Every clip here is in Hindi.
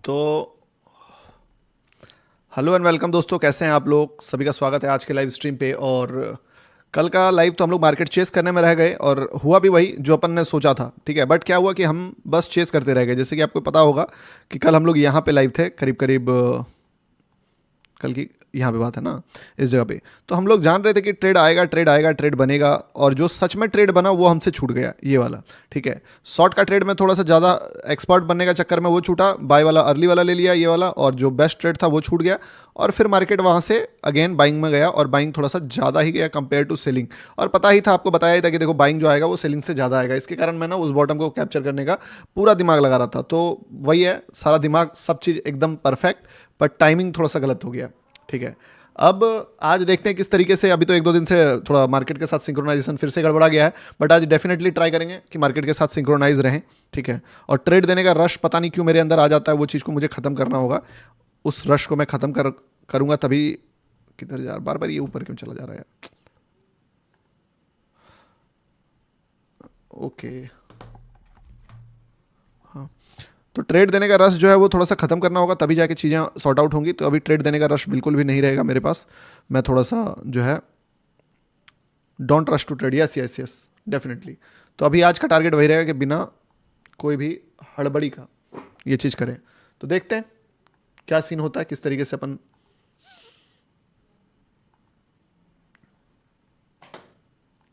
तो हेलो एंड वेलकम दोस्तों, कैसे हैं आप लोग। सभी का स्वागत है आज के लाइव स्ट्रीम पे। और कल का लाइव तो हम लोग मार्केट चेस करने में रह गए और हुआ भी वही जो अपन ने सोचा था। ठीक है, बट क्या हुआ कि हम बस चेस करते रह गए। जैसे कि आपको पता होगा कि कल हम लोग यहाँ पे लाइव थे, करीब करीब कल की यहाँ पे बात है ना, इस जगह पे। तो हम लोग जान रहे थे कि ट्रेड आएगा, ट्रेड आएगा, ट्रेड बनेगा, और जो सच में ट्रेड बना वो हमसे छूट गया, ये वाला। ठीक है, शॉर्ट का ट्रेड में थोड़ा सा ज़्यादा एक्सपर्ट बनने का चक्कर में वो छूटा, बाय वाला अर्ली वाला ले लिया ये वाला, और जो बेस्ट ट्रेड था वो छूट गया। और फिर मार्केट वहाँ से अगेन बाइंग में गया, और बाइंग थोड़ा सा ज़्यादा ही गया कंपेयर टू सेलिंग। और पता ही था, आपको बताया ही था कि देखो बाइंग जो आएगा वो सेलिंग से ज़्यादा आएगा। इसके कारण मैं ना उस बॉटम को कैप्चर करने का पूरा दिमाग लगा रहा था। तो वही है, सारा दिमाग सब चीज़ एकदम परफेक्ट, बट टाइमिंग थोड़ा सा गलत हो गया। ठीक है, अब आज देखते हैं किस तरीके से। अभी तो एक दो दिन से थोड़ा मार्केट के साथ सिंक्रोनाइजेशन फिर से गड़बड़ा गया है, बट आज डेफिनेटली ट्राई करेंगे कि मार्केट के साथ सिंक्रोनाइज रहें। ठीक है, और ट्रेड देने का रश पता नहीं क्यों मेरे अंदर आ जाता है, वो चीज़ को मुझे ख़त्म करना होगा। उस रश को मैं ख़त्म करूँगा तभी। किधर जा बार बार ये ऊपर क्यों चला जा रहा है यार। ओके, हाँ। तो ट्रेड देने का रश जो है वो थोड़ा सा ख़त्म करना होगा, तभी जाके चीज़ें सॉर्ट आउट होंगी। तो अभी ट्रेड देने का रश बिल्कुल भी नहीं रहेगा मेरे पास। मैं थोड़ा सा जो है don't rush to trade. Yes yes yes, definitely. तो अभी आज का टारगेट वही रहेगा कि बिना कोई भी हड़बड़ी का ये चीज़ करें। तो देखते हैं क्या सीन होता है, किस तरीके से अपन।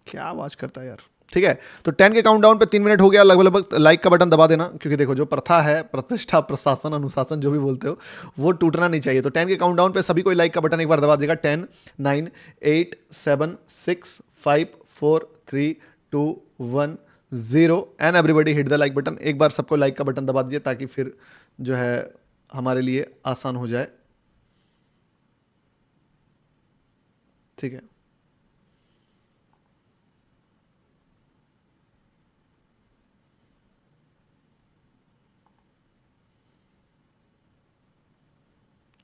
क्या आवाज़ करता है यार। ठीक है, तो 10 के काउंटडाउन पे 3 मिनट हो गया लगभग लगभग। लाइक का बटन दबा देना, क्योंकि देखो जो प्रथा है, प्रतिष्ठा, प्रशासन, अनुशासन, जो भी बोलते हो, वो टूटना नहीं चाहिए। तो 10 के काउंटडाउन पे सभी कोई लाइक का बटन एक बार दबा देगा। 10 9 8 7 6 5 4 3 2 1 0 and everybody hit the like button. एक बार सबको लाइक का बटन दबा दीजिए, ताकि फिर जो है हमारे लिए आसान हो जाए। ठीक है,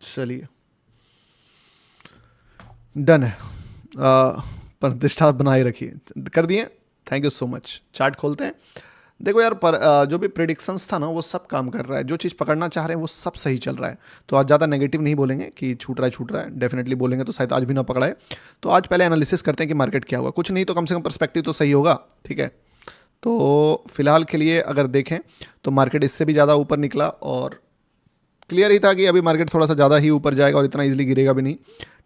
चलिए, डन है। प्रतिष्ठा बनाए रखिए, कर दिए। Thank you so much. Chart खोलते हैं। देखो यार, जो भी प्रिडिक्शंस था ना वो सब काम कर रहा है। जो चीज़ पकड़ना चाह रहे हैं वो सब सही चल रहा है। तो आज ज़्यादा नेगेटिव नहीं बोलेंगे कि छूट रहा है। डेफिनेटली बोलेंगे तो शायद आज भी ना पकड़ा है। तो आज पहले एनालिसिस करते हैं कि मार्केट क्या हुआ। कुछ नहीं तो कम से कम पर्सपेक्टिव तो सही होगा। ठीक है, तो फिलहाल के लिए अगर देखें तो मार्केट इससे भी ज़्यादा ऊपर निकला, और क्लियर ही था कि अभी मार्केट थोड़ा सा ज़्यादा ही ऊपर जाएगा और इतना ईजिली गिरेगा भी नहीं।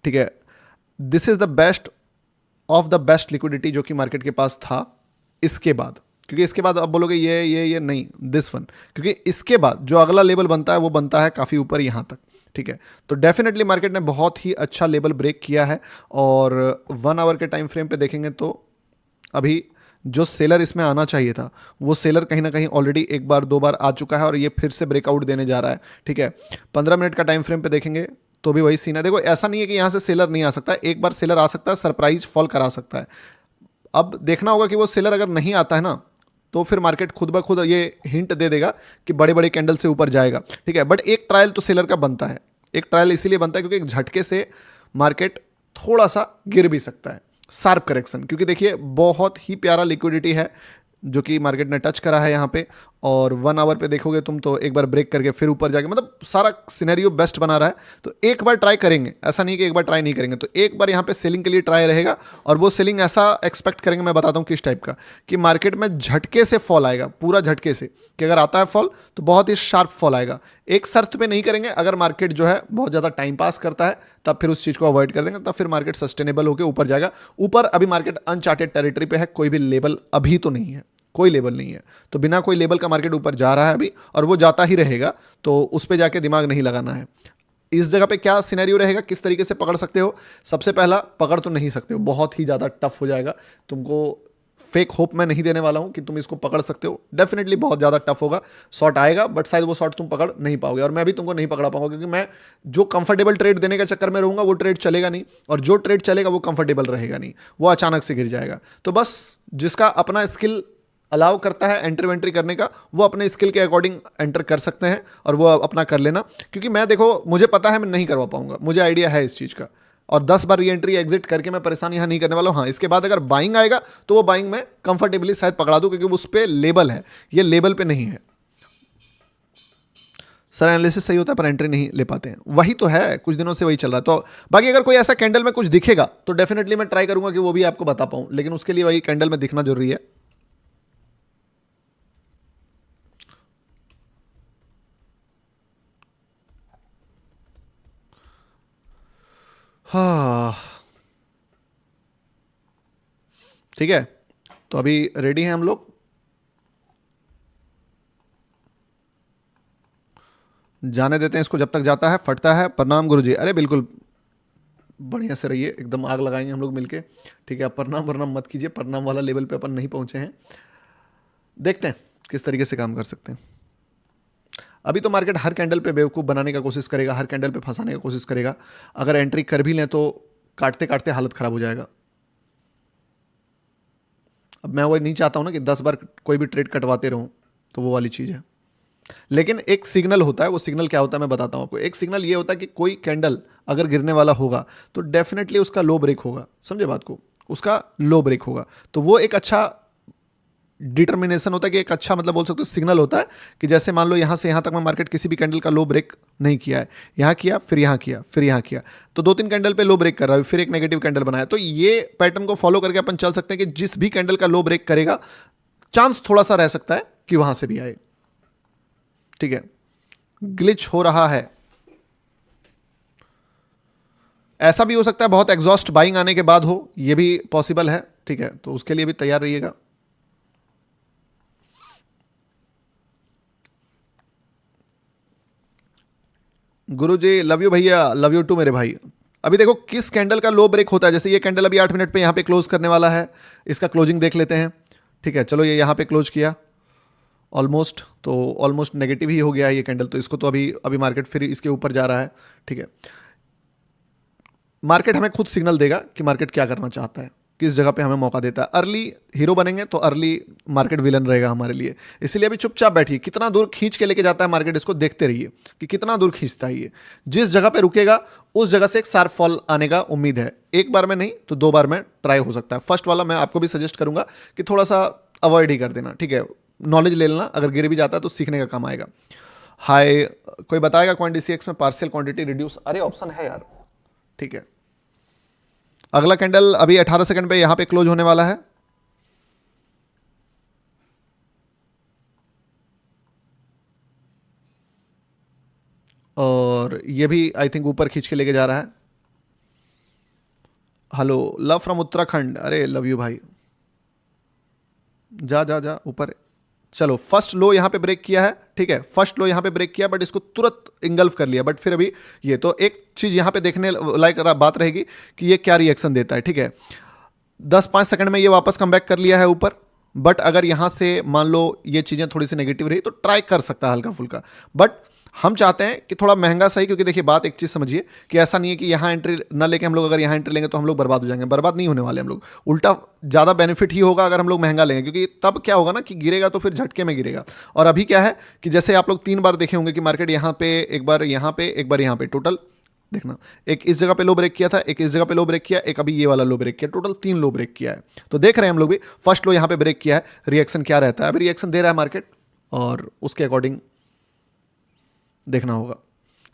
ठीक है, this is the best of the best liquidity जो कि मार्केट के पास था इसके बाद। क्योंकि इसके बाद अब बोलोगे ये नहीं, दिस वन, क्योंकि इसके बाद जो अगला लेवल बनता है वो बनता है काफ़ी ऊपर यहाँ तक। ठीक है, तो डेफिनेटली मार्केट ने बहुत ही अच्छा लेवल ब्रेक किया है। और 1 आवर के टाइम फ्रेम पे देखेंगे तो अभी जो सेलर इसमें आना चाहिए था वो सेलर कहीं ना कहीं ऑलरेडी एक बार दो बार आ चुका है, और ये फिर से ब्रेकआउट देने जा रहा है। ठीक है, 15 मिनट का टाइम फ्रेम पे देखेंगे तो भी वही सीन है। देखो ऐसा नहीं है कि यहाँ से सेलर नहीं आ सकता है, एक बार सेलर आ सकता है, सरप्राइज फॉल करा सकता है। अब देखना होगा कि वो सेलर अगर नहीं आता है ना, तो फिर मार्केट खुद ब खुद ये हिंट दे देगा कि बड़े बड़े कैंडल से ऊपर जाएगा। ठीक है, बट एक ट्रायल तो सेलर का बनता है। एक ट्रायल इसीलिए बनता है क्योंकि एक झटके से मार्केट थोड़ा सा गिर भी सकता है, शार्प करेक्शन। क्योंकि देखिए बहुत ही प्यारा लिक्विडिटी है जो कि मार्केट ने टच करा है यहाँ पे। और 1 आवर पे देखोगे तुम तो एक बार ब्रेक करके फिर ऊपर जाके, मतलब सारा सिनेरियो बेस्ट बना रहा है। तो एक बार ट्राई करेंगे, ऐसा नहीं कि एक बार ट्राई नहीं करेंगे। तो एक बार यहाँ पे सेलिंग के लिए ट्राई रहेगा, और वो सेलिंग ऐसा एक्सपेक्ट करेंगे, मैं बताता हूँ किस टाइप का, कि मार्केट में झटके से फॉल आएगा, पूरा झटके से। कि अगर आता है फॉल तो बहुत ही शार्प फॉल आएगा। एक शर्त पे नहीं करेंगे, अगर मार्केट जो है बहुत ज़्यादा टाइम पास करता है तब फिर उस चीज़ को अवॉइड कर देंगे, तब फिर मार्केट सस्टेनेबल होकर ऊपर जाएगा। ऊपर अभी मार्केट अनचार्टेड टेरिटरी पे है, कोई भी लेवल अभी तो नहीं है, कोई लेवल नहीं है। तो बिना कोई लेवल का मार्केट ऊपर जा रहा है अभी, और वो जाता ही रहेगा। तो उस पे जाके दिमाग नहीं लगाना है। इस जगह पे क्या सिनेरियो रहेगा, किस तरीके से पकड़ सकते हो। सबसे पहला, पकड़ तो नहीं सकते हो, बहुत ही ज़्यादा टफ हो जाएगा। तुमको फेक होप मैं नहीं देने वाला हूं कि तुम इसको पकड़ सकते हो। डेफिनेटली बहुत ज़्यादा टफ होगा। शॉट आएगा बट शायद वो शॉट तुम पकड़ नहीं पाओगे, और मैं भी तुमको नहीं पकड़ा पाऊंगा, क्योंकि मैं जो कंफर्टेबल ट्रेड देने के चक्कर में रहूंगा वो ट्रेड चलेगा नहीं, और जो ट्रेड चलेगा वो कंफर्टेबल रहेगा नहीं, वो अचानक से गिर जाएगा। तो बस जिसका अपना स्किल अलाउ करता है एंट्री वेंट्री करने का, वो अपने स्किल के अकॉर्डिंग एंटर कर सकते हैं, और वो अपना कर लेना। क्योंकि मैं देखो, मुझे पता है मैं नहीं करवा पाऊंगा, मुझे आइडिया है इस चीज़ का, और 10 बार री एंट्री एग्जिट करके मैं परेशान यहाँ नहीं करने वाला हूँ। हाँ, इसके बाद अगर बाइंग आएगा तो वो बाइंग में कंफर्टेबली शायद पकड़ा दूँ, क्योंकि उस पर लेबल है, ये लेबल पे नहीं है। सर एनालिसिस सही होता है पर एंट्री नहीं ले पाते हैं, वही तो है, कुछ दिनों से वही चल रहा है। तो बाकी अगर कोई ऐसा कैंडल में कुछ दिखेगा तो डेफिनेटली मैं ट्राई करूंगा कि वो भी आपको बता पाऊं, लेकिन उसके लिए वही कैंडल में दिखना जरूरी है। हाँ ठीक है, तो अभी रेडी हैं हम लोग। जाने देते हैं इसको, जब तक जाता है फटता है। प्रणाम गुरुजी। अरे बिल्कुल बढ़िया से रहिए, एकदम आग लगाएंगे हम लोग मिलके, ठीक है। प्रणाम वरनाम मत कीजिए, प्रणाम वाला लेवल पे अपन नहीं पहुंचे हैं। देखते हैं किस तरीके से काम कर सकते हैं। अभी तो मार्केट हर कैंडल पे बेवकूफ़ बनाने का कोशिश करेगा, हर कैंडल पे फंसाने का कोशिश करेगा। अगर एंट्री कर भी लें तो काटते काटते हालत ख़राब हो जाएगा। अब मैं वो नहीं चाहता हूं ना कि 10 बार कोई भी ट्रेड कटवाते रहूं, तो वो वाली चीज़ है। लेकिन एक सिग्नल होता है, वो सिग्नल क्या होता है मैं बताता हूं आपको। एक सिग्नल ये होता है कि कोई कैंडल अगर गिरने वाला होगा तो डेफिनेटली उसका लो ब्रेक होगा, समझे बात को, उसका लो ब्रेक होगा। तो वो एक अच्छा डिटर्मिनेशन होता है कि एक अच्छा मतलब बोल सकते हो सिग्नल होता है कि जैसे मान लो यहाँ से यहाँ तक में मार्केट किसी भी कैंडल का लो ब्रेक नहीं किया है, यहाँ किया फिर यहाँ किया फिर यहाँ किया, तो 2-3 कैंडल पे लो ब्रेक कर रहा है, फिर एक नेगेटिव कैंडल बनाया। तो ये पैटर्न को फॉलो करके अपन चल सकते हैं कि जिस भी कैंडल का लो ब्रेक करेगा चांस थोड़ा सा रह सकता है कि वहां से भी आए, ठीक है। ग्लिच हो रहा है, ऐसा भी हो सकता है बहुत एग्जॉस्ट बाइंग आने के बाद हो, यह भी पॉसिबल है, ठीक है। तो उसके लिए भी तैयार रहिएगा। गुरु जी लव यू भैया, लव यू टू मेरे भाई। अभी देखो किस कैंडल का लो ब्रेक होता है। जैसे ये कैंडल अभी 8 मिनट पे यहाँ पे क्लोज करने वाला है, इसका क्लोजिंग देख लेते हैं, ठीक है। चलो ये यहाँ पे क्लोज किया ऑलमोस्ट, तो ऑलमोस्ट नेगेटिव ही हो गया है ये कैंडल, तो इसको तो अभी अभी मार्केट फिर इसके ऊपर जा रहा है, ठीक है। मार्केट हमें खुद सिग्नल देगा कि मार्केट क्या करना चाहता है, किस जगह पे हमें मौका देता है। अर्ली हीरो बनेंगे तो अर्ली मार्केट विलन रहेगा हमारे लिए। इसलिए अभी चुपचाप बैठिए, कितना दूर खींच के लेके जाता है मार्केट, इसको देखते रहिए कि कितना दूर खींचता है ये। जिस जगह पे रुकेगा उस जगह से एक शार्प फॉल आने का उम्मीद है, एक बार में नहीं तो 2 बार में ट्राई हो सकता है। फर्स्ट वाला मैं आपको भी सजेस्ट करूंगा कि थोड़ा सा अवॉइड ही कर देना, ठीक है। नॉलेज ले लेना, अगर गिर भी जाता है तो सीखने का काम आएगा। हाय, कोई बताएगा क्वांटिटी में पार्शियल क्वांटिटी रिड्यूस? अरे ऑप्शन है यार, ठीक है। अगला कैंडल अभी 18 सेकंड पे यहां पे क्लोज होने वाला है, और ये भी आई थिंक ऊपर खींच के लेके जा रहा है। हेलो लव फ्रॉम उत्तराखंड, अरे लव यू भाई, जा जा जा ऊपर। चलो फर्स्ट लो यहां पे ब्रेक किया है, ठीक है। फर्स्ट लो यहां पे ब्रेक किया बट इसको तुरंत इंगल्फ कर लिया, बट फिर अभी ये तो एक चीज यहां पे देखने लायक बात रहेगी कि ये क्या रिएक्शन देता है, ठीक है। 10-5 सेकंड में ये वापस कम बैक कर लिया है ऊपर, बट अगर यहां से मान लो ये चीजें थोड़ी सी नेगेटिव रही तो ट्राई कर सकता है हल्का फुल्का, बट हम चाहते हैं कि थोड़ा महंगा सही। क्योंकि देखिए बात एक चीज समझिए कि ऐसा नहीं है कि यहां एंट्री ना लेके हम लोग अगर यहां एंट्री लेंगे तो हम लोग बर्बाद हो जाएंगे, बर्बाद नहीं होने वाले हम लोग। उल्टा ज्यादा बेनिफिट ही होगा अगर हम लोग महंगा लेंगे, क्योंकि तब क्या होगा ना कि गिरेगा तो फिर झटके में गिरेगा। और अभी क्या है कि जैसे आप लोग 3 बार देखे होंगे कि मार्केट यहां पे एक बार, यहां पे एक बार, यहां पे, टोटल देखना, एक इस जगह पे लो ब्रेक किया था, एक इस जगह पे लो ब्रेक किया, एक अभी ये वाला लो ब्रेक किया, टोटल 3 लो ब्रेक किया है। तो देख रहे हैं हम लोग भी, फर्स्ट लो यहां पे ब्रेक किया है, रिएक्शन क्या रहता है। अभी रिएक्शन दे रहा है मार्केट और उसके अकॉर्डिंग देखना होगा।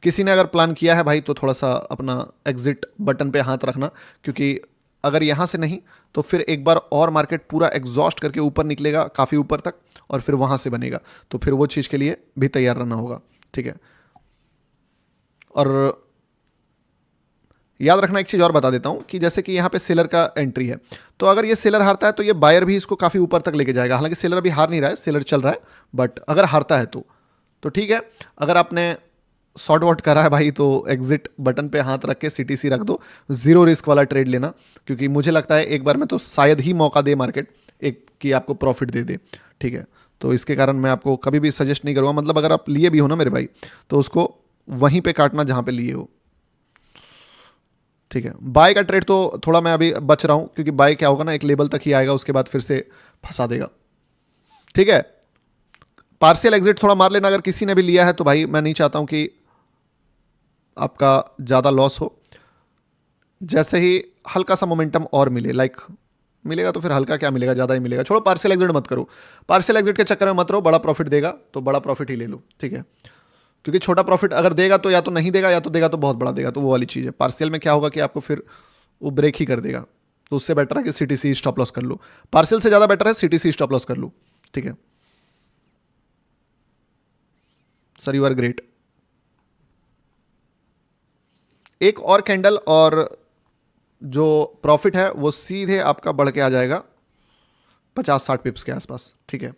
किसी ने अगर प्लान किया है भाई तो थोड़ा सा अपना एग्जिट बटन पे हाथ रखना, क्योंकि अगर यहां से नहीं तो फिर एक बार और मार्केट पूरा एग्जॉस्ट करके ऊपर निकलेगा काफ़ी ऊपर तक, और फिर वहां से बनेगा, तो फिर वो चीज़ के लिए भी तैयार रहना होगा, ठीक है। और याद रखना एक चीज़ और बता देता हूं कि जैसे कि यहाँ पे सेलर का एंट्री है, तो अगर ये सेलर हारता है तो ये बायर भी इसको काफ़ी ऊपर तक लेके जाएगा। हालांकि सेलर अभी हार नहीं रहा है, सेलर चल रहा है, बट अगर हारता है तो ठीक है। अगर आपने शॉर्ट वॉट करा है भाई तो एग्जिट बटन पे हाथ रख के सीटीसी रख दो, जीरो रिस्क वाला ट्रेड लेना, क्योंकि मुझे लगता है एक बार में तो शायद ही मौका दे मार्केट एक कि आपको प्रॉफिट दे दे, ठीक है। तो इसके कारण मैं आपको कभी भी सजेस्ट नहीं करूँगा, मतलब अगर आप लिए भी हो ना मेरे भाई तो उसको वहीं पे काटना जहाँ पे लिए हो, ठीक है। बाय का ट्रेड तो थोड़ा मैं अभी बच रहा हूँ, क्योंकि बाय क्या होगा ना, एक लेवल तक ही आएगा, उसके बाद फिर से फंसा देगा, ठीक है। पार्शियल एग्जिट थोड़ा मार लेना अगर किसी ने भी लिया है तो भाई, मैं नहीं चाहता हूं कि आपका ज़्यादा लॉस हो। जैसे ही हल्का सा मोमेंटम और मिले, लाइक मिलेगा तो फिर हल्का क्या मिलेगा, ज़्यादा ही मिलेगा। छोड़ो पार्शियल एग्जिट मत करो, पार्शियल एग्जिट के चक्कर में मत रहो, बड़ा प्रॉफिट देगा तो बड़ा प्रॉफिट ही ले लो, ठीक है। क्योंकि छोटा प्रॉफिट अगर देगा तो या तो नहीं देगा, या तो देगा तो बहुत बड़ा देगा, तो वो वाली चीज़ है। पार्शियल में क्या होगा कि आपको फिर वो ब्रेक ही कर देगा, तो उससे बेटर है कि सीटीसी स्टॉप लॉस कर लो। पार्शियल से ज़्यादा बेटर है सीटीसी स्टॉप लॉस कर लो, ठीक है सर, यू आर ग्रेट। एक और कैंडल और जो प्रॉफिट है वो सीधे आपका बढ़ के आ जाएगा 50-60 पिप्स के आसपास, ठीक है।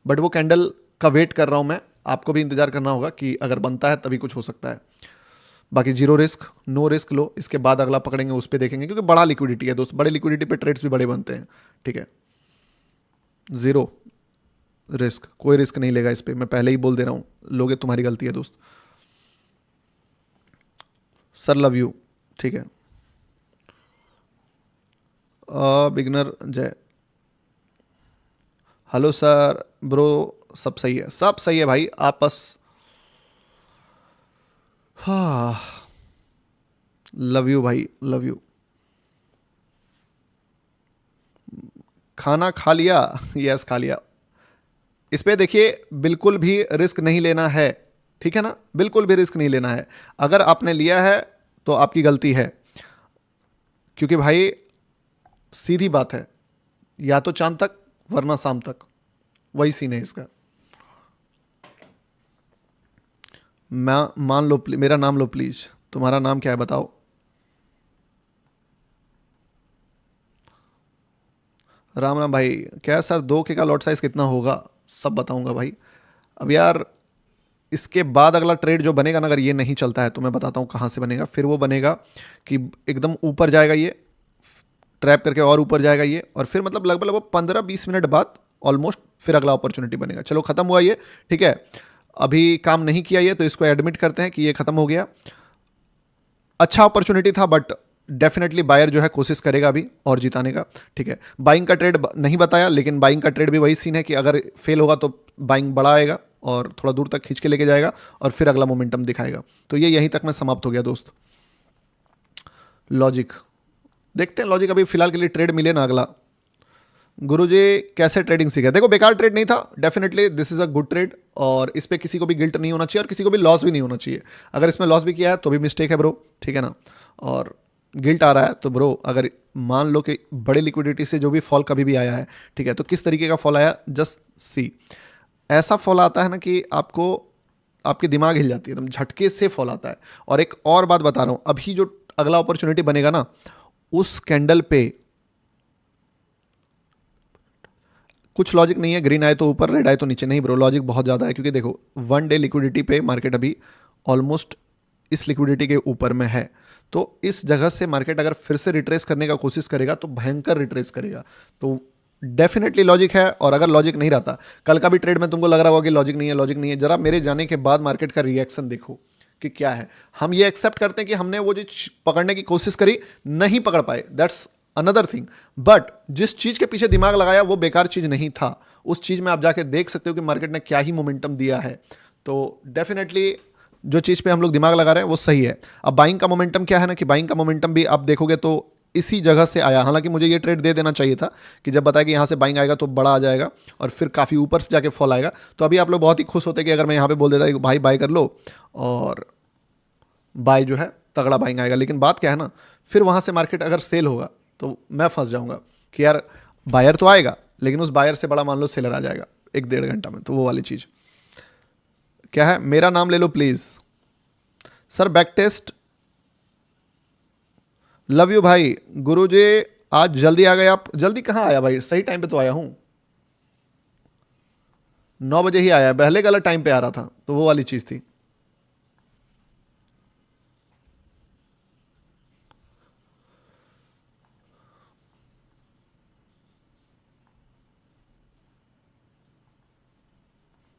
बट वो कैंडल का वेट कर रहा हूं मैं, आपको भी इंतजार करना होगा कि अगर बनता है तभी कुछ हो सकता है। बाकी जीरो रिस्क, नो रिस्क लो, इसके बाद अगला पकड़ेंगे उस पर देखेंगे, क्योंकि बड़ा लिक्विडिटी है दोस्त, बड़े लिक्विडिटी पे ट्रेड्स भी बड़े बनते हैं, ठीक है। जीरो रिस्क, कोई रिस्क नहीं लेगा इस पर, मैं पहले ही बोल दे रहा हूं, लोगे तुम्हारी गलती है दोस्त। सर लव यू, ठीक है। बिगनर जय, हेलो सर ब्रो, सब सही है, सब सही है भाई, आप बस हाँ, लव यू भाई, लव यू। खाना खा लिया? यस खा लिया। इस पे देखिए बिल्कुल भी रिस्क नहीं लेना है, ठीक है ना, बिल्कुल भी रिस्क नहीं लेना है। अगर आपने लिया है तो आपकी गलती है, क्योंकि भाई सीधी बात है, या तो चांद तक वरना शाम तक, वही सीन है इसका। मान लो मेरा नाम लो प्लीज, तुम्हारा नाम क्या है बताओ। राम राम भाई, क्या सर 2K का लॉट साइज कितना होगा? सब बताऊंगा भाई। अब यार इसके बाद अगला ट्रेड जो बनेगा ना, अगर ये नहीं चलता है तो मैं बताता हूँ कहाँ से बनेगा। फिर वो बनेगा कि एकदम ऊपर जाएगा ये, ट्रैप करके और ऊपर जाएगा ये, और फिर मतलब लगभग लगभग 15-20 मिनट बाद ऑलमोस्ट फिर अगला अपॉर्चुनिटी बनेगा। चलो खत्म हुआ ये, ठीक है, अभी काम नहीं किया ये, तो इसको एडमिट करते हैं कि ये खत्म हो गया। अच्छा अपॉर्चुनिटी था, बट डेफिनेटली बायर जो है कोशिश करेगा अभी और जिताने का, ठीक है। बाइंग का ट्रेड नहीं बताया, लेकिन बाइंग का ट्रेड भी वही सीन है कि अगर फेल होगा तो बाइंग बढ़ा आएगा और थोड़ा दूर तक खींच के लेके जाएगा और फिर अगला मोमेंटम दिखाएगा। तो ये यहीं तक मैं समाप्त हो गया दोस्त। लॉजिक देखते हैं, लॉजिक अभी फिलहाल के लिए ट्रेड मिले ना अगला। गुरुजी कैसे ट्रेडिंग सीखा? देखो बेकार ट्रेड नहीं था, definitely this is a good trade, और इस पे किसी को भी गिल्ट नहीं होना चाहिए और किसी को भी लॉस भी नहीं होना चाहिए। अगर इसमें लॉस भी किया है तो भी मिस्टेक है ब्रो, ठीक है ना। और गिल्ट आ रहा है तो ब्रो, अगर मान लो कि बड़े लिक्विडिटी से जो भी फॉल कभी भी आया है, ठीक है, तो किस तरीके का फॉल आया, जस्ट सी। ऐसा फॉल आता है ना कि आपको, आपकी दिमाग हिल जाती है, एकदम झटके से फॉल आता है। और एक और बात बता रहा हूं, अभी जो अगला अपॉर्चुनिटी बनेगा ना, उस कैंडल पे कुछ लॉजिक नहीं है, ग्रीन आए तो ऊपर, रेड आए तो नीचे, नहीं ब्रो, लॉजिक बहुत ज़्यादा है। क्योंकि देखो 1 डे लिक्विडिटी पे मार्केट अभी ऑलमोस्ट इस लिक्विडिटी के ऊपर में है, तो इस जगह से मार्केट अगर फिर से रिट्रेस करने का कोशिश करेगा तो भयंकर रिट्रेस करेगा। तो डेफिनेटली लॉजिक है, और अगर लॉजिक नहीं रहता, कल का भी ट्रेड में तुमको लग रहा होगा कि लॉजिक नहीं है, लॉजिक नहीं है, जरा मेरे जाने के बाद मार्केट का रिएक्शन देखो कि क्या है। हम ये एक्सेप्ट करते हैं कि हमने वो जो पकड़ने की कोशिश करी नहीं पकड़ पाए, दैट्स अनदर थिंग, बट जिस चीज के पीछे दिमाग लगाया वो बेकार चीज नहीं था। उस चीज में आप जाके देख सकते हो कि मार्केट ने क्या ही मोमेंटम दिया है। तो डेफिनेटली जो चीज पे हम लोग दिमाग लगा रहे हैं वो सही है। अब बाइंग का मोमेंटम क्या है ना, कि बाइंग का मोमेंटम भी आप देखोगे तो इसी जगह से आया। हालांकि मुझे ये ट्रेड दे देना चाहिए था कि जब बताया कि यहाँ से बाइंग आएगा तो बड़ा आ जाएगा और फिर काफ़ी ऊपर से जाके फॉल आएगा, तो अभी आप लोग बहुत ही खुश होते कि अगर मैं यहाँ पे बोल देता कि भाई बाय कर लो, और बाय जो है तगड़ा बाइंग आएगा। लेकिन बात क्या है ना, फिर वहाँ से मार्केट अगर सेल होगा तो मैं फंस जाऊँगा कि यार बायर तो आएगा, लेकिन उस बायर से बड़ा मान लो सेलर आ जाएगा 1-1.5 घंटा में। तो वो वाली चीज़ क्या है, मेरा नाम ले लो please. Sir back test, love you भाई। गुरुजी आज जल्दी आ गए आप? जल्दी कहाँ आया भाई, सही टाइम पे तो आया हूं, 9 बजे ही आया, पहले गलत टाइम पे आ रहा था, तो वो वाली चीज थी।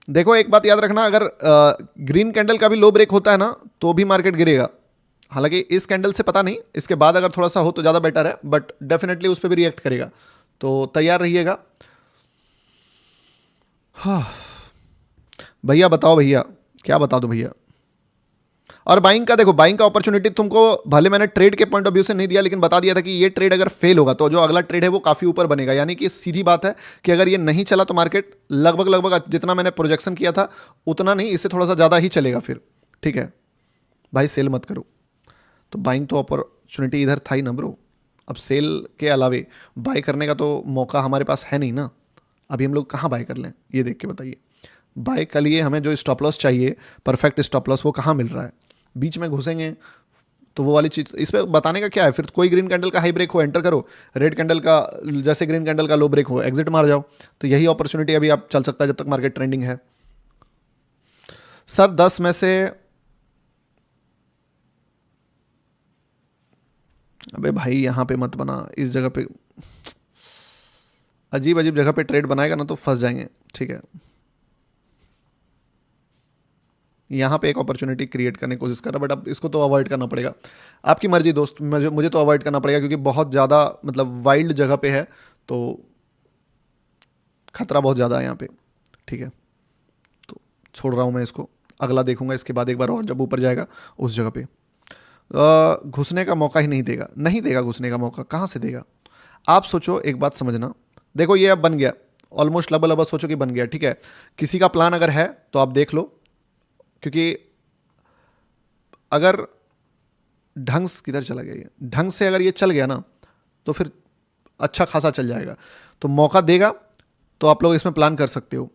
देखो एक बात याद रखना, अगर ग्रीन कैंडल का भी लो ब्रेक होता है ना तो भी मार्केट गिरेगा। हालांकि इस कैंडल से पता नहीं, इसके बाद अगर थोड़ा सा हो तो ज़्यादा बेटर है, बट डेफिनेटली उस पर भी रिएक्ट करेगा, तो तैयार रहिएगा। हाँ भैया बताओ, भैया क्या बता दो भैया। और बाइंग का देखो, बाइंग का अपॉर्चुनिटी तुमको भले मैंने ट्रेड के पॉइंट ऑफ व्यू से नहीं दिया, लेकिन बता दिया था कि ये ट्रेड अगर फेल होगा तो जो अगला ट्रेड है वो काफ़ी ऊपर बनेगा। यानी कि सीधी बात है कि अगर ये नहीं चला तो मार्केट लगभग लगभग जितना मैंने प्रोजेक्शन किया था उतना नहीं, इससे थोड़ा सा ज़्यादा ही चलेगा फिर। ठीक है भाई, सेल मत करो। तो बाइंग तो अपॉर्चुनिटी इधर था ही ना ब्रो। अब सेल के अलावे बाय करने का तो मौका हमारे पास है नहीं ना। अभी हम लोग कहाँ बाय कर लें, ये देख के बताइए। बाय के लिए हमें जो स्टॉप लॉस चाहिए, परफेक्ट स्टॉप लॉस, वो कहाँ मिल रहा है? बीच में घुसेंगे तो वो वाली चीज़ इस पर बताने का क्या है? फिर कोई ग्रीन कैंडल का हाई ब्रेक हो एंटर करो, रेड कैंडल का जैसे ग्रीन कैंडल का लो ब्रेक हो एग्जिट मार जाओ। तो यही अपॉर्चुनिटी अभी आप चल सकता है जब तक मार्केट ट्रेंडिंग है। सर 10 में से, अबे भाई यहाँ पे मत बना, इस जगह पे अजीब अजीब जगह पे ट्रेड बनाएगा ना तो फंस जाएंगे, ठीक है। यहाँ पे एक अपॉर्चुनिटी क्रिएट करने की कोशिश कर रहा, बट अब इसको तो अवॉइड करना पड़ेगा। आपकी मर्जी दोस्त, मुझे तो अवॉइड करना पड़ेगा क्योंकि बहुत ज़्यादा मतलब वाइल्ड जगह पे है, तो खतरा बहुत ज़्यादा है यहाँ पे, ठीक है। तो छोड़ रहा हूँ मैं इसको, अगला देखूंगा इसके बाद एक बार और जब ऊपर जाएगा उस जगह पे। घुसने का मौका ही नहीं देगा, नहीं देगा घुसने का मौका, कहाँ से देगा? आप सोचो, एक बात समझना, देखो ये अब बन गया ऑलमोस्ट लबल लबल, सोचो कि बन गया, ठीक है। किसी का प्लान अगर है तो आप देख लो, क्योंकि अगर ढंग से, किधर चला गया ये, ढंग से अगर ये चल गया ना तो फिर अच्छा खासा चल जाएगा। तो मौका देगा तो आप लोग इसमें प्लान कर सकते हो।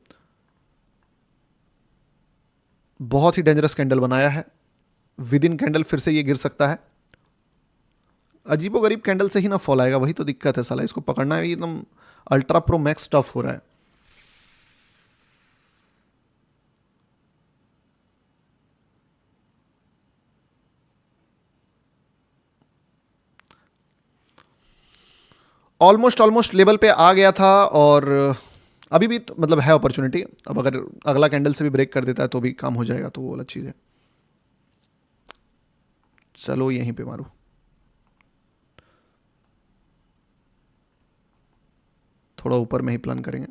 बहुत ही डेंजरस कैंडल बनाया है, विद इन कैंडल फिर से ये गिर सकता है। अजीबो गरीब कैंडल से ही ना फॉल आएगा, वही तो दिक्कत है साला, इसको पकड़ना है एकदम अल्ट्रा प्रो मैक्स टफ हो रहा है। ऑलमोस्ट ऑलमोस्ट लेवल पे आ गया था, और अभी भी तो, मतलब है अपॉर्चुनिटी। अब अगर अगला कैंडल से भी ब्रेक कर देता है तो भी काम हो जाएगा, तो वो अलग चीज़ है। चलो यहीं पे मारो, थोड़ा ऊपर में ही प्लान करेंगे।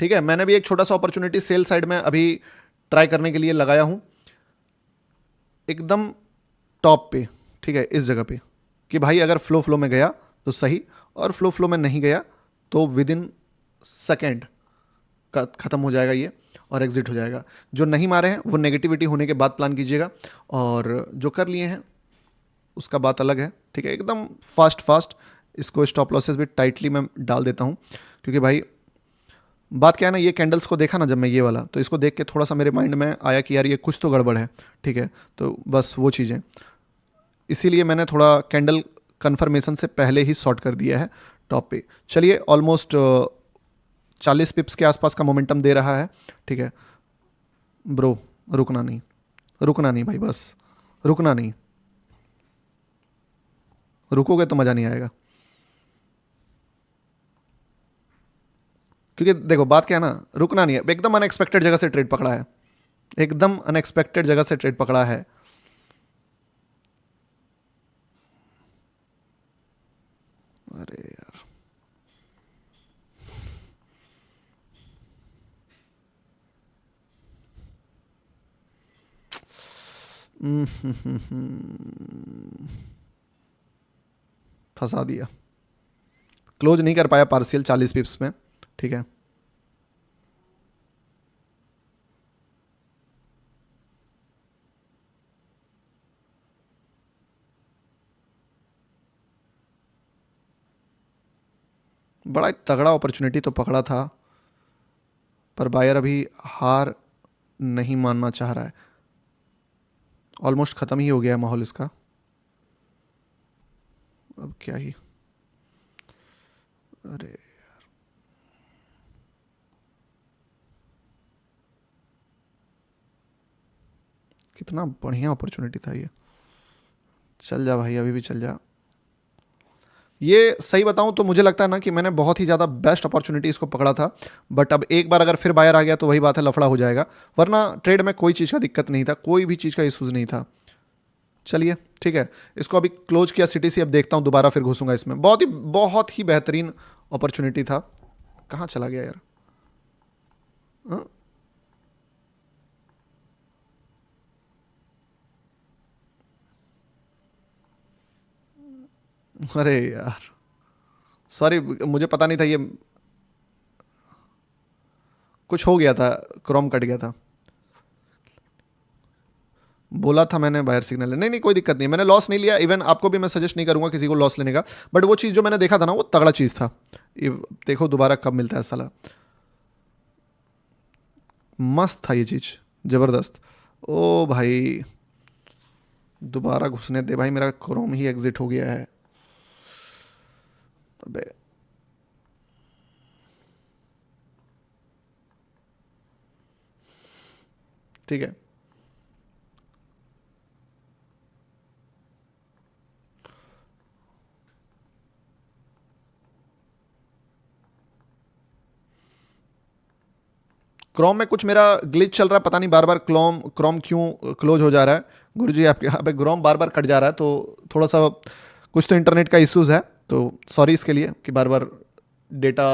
ठीक है, मैंने भी एक छोटा सा अपॉर्चुनिटी सेल साइड में अभी ट्राई करने के लिए लगाया हूं, एकदम टॉप पे, ठीक है, इस जगह पे, कि भाई अगर फ्लो फ्लो में गया तो सही, और फ्लो फ्लो में नहीं गया तो विद इन सेकेंड का ख़त्म हो जाएगा ये, और एग्जिट हो जाएगा। जो नहीं मारे हैं वो नेगेटिविटी होने के बाद प्लान कीजिएगा, और जो कर लिए हैं उसका बात अलग है, ठीक है। एकदम फास्ट फास्ट इसको स्टॉप लॉसेस भी टाइटली मैं डाल देता हूँ, क्योंकि भाई बात क्या है ना, ये कैंडल्स को देखा ना जब मैं ये वाला, तो इसको देख के थोड़ा सा मेरे माइंड में आया कि यार ये कुछ तो गड़बड़ है, ठीक है। तो बस वो चीज़ें, इसीलिए मैंने थोड़ा कैंडल कन्फर्मेशन से पहले ही सॉर्ट कर दिया है टॉप पे। चलिए ऑलमोस्ट 40 पिप्स के आसपास का मोमेंटम दे रहा है, ठीक है ब्रो। रुकना नहीं, रुकना नहीं भाई, बस रुकना नहीं, रुकोगे तो मज़ा नहीं आएगा। क्योंकि देखो बात क्या है ना, रुकना नहीं है, एकदम अनएक्सपेक्टेड जगह से ट्रेड पकड़ा है, एकदम अनएक्सपेक्टेड जगह से ट्रेड पकड़ा है। अरे यार, फंसा दिया, क्लोज नहीं कर पाया पार्शियल 40 पिप्स में, ठीक है। बड़ा ही तगड़ा अपॉर्चुनिटी तो पकड़ा था, पर बायर अभी हार नहीं मानना चाह रहा है। ऑलमोस्ट ख़त्म ही हो गया है माहौल इसका, अब क्या ही। अरे कितना बढ़िया अपॉर्चुनिटी था ये, चल जा भाई, अभी भी चल जा। ये सही बताऊं तो मुझे लगता है ना कि मैंने बहुत ही ज़्यादा बेस्ट अपॉर्चुनिटी इसको पकड़ा था, बट अब एक बार अगर फिर बायर आ गया तो वही बात है, लफड़ा हो जाएगा। वरना ट्रेड में कोई चीज़ का दिक्कत नहीं था, कोई भी चीज़ का इशूज़ नहीं था। चलिए ठीक है, इसको अभी क्लोज किया सिटी से, अब देखता हूँ दोबारा फिर घुसूंगा इसमें। बहुत ही बेहतरीन अपॉर्चुनिटी था। कहाँ चला गया यार? हाँ? अरे यार सॉरी, मुझे पता नहीं था ये। कुछ हो गया था, क्रोम कट गया था। बोला था मैंने बायर सिग्नल है, नहीं नहीं कोई दिक्कत नहीं, मैंने लॉस नहीं लिया। इवन आपको भी मैं सजेस्ट नहीं करूंगा किसी को लॉस लेने का, बट वो चीज़ जो मैंने देखा था ना वो तगड़ा चीज़ था। ये देखो दोबारा कब मिलता है साला, मस्त था ये चीज़, ज़बरदस्त। ओ भाई दोबारा घुसने दे भाई, मेरा क्रोम ही एग्जिट हो गया है। अबे ठीक है, क्रोम में कुछ मेरा ग्लिच चल रहा है, पता नहीं बार बार क्रोम क्रोम क्यों क्लोज हो जा रहा है। गुरुजी आपके यहाँ पे क्रोम बार बार कट जा रहा है, तो थोड़ा सा कुछ तो इंटरनेट का इश्यूज है, तो सॉरी इसके लिए कि बार बार डेटा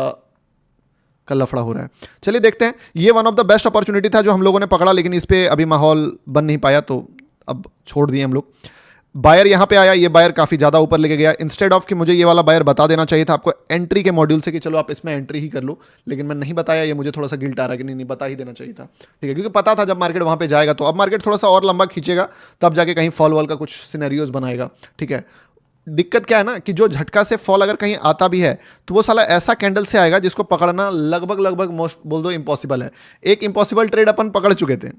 का लफड़ा हो रहा है। चलिए देखते हैं, ये one of the best opportunity था जो हम लोगों ने पकड़ा, लेकिन इस पे अभी माहौल बन नहीं पाया, तो अब छोड़ दिए हम लोग। बायर यहाँ पे आया, ये बायर काफ़ी ज़्यादा ऊपर लेके गया, इंस्टेड ऑफ कि मुझे ये वाला बायर बता देना चाहिए था आपको एंट्री के मॉड्यूल से कि चलो आप इसमें एंट्री ही कर लो, लेकिन मैं नहीं बताया, ये मुझे थोड़ा सा गिल्ट आ रहा है कि नहीं नहीं बता ही देना चाहिए था। ठीक है, क्योंकि पता था जब मार्केट वहाँ पे जाएगा, तो अब मार्केट थोड़ा सा और लंबा खींचेगा, तब जाके कहीं फॉल वॉल का कुछ सिनेरियोज बनाएगा। ठीक है, दिक्कत क्या है ना कि जो झटका से फॉल अगर कहीं आता भी है तो वो साला ऐसा कैंडल से आएगा जिसको पकड़ना लगभग लगभग मोस्ट बोल दो इम्पॉसिबल है। एक इम्पॉसिबल ट्रेड अपन पकड़ चुके थे,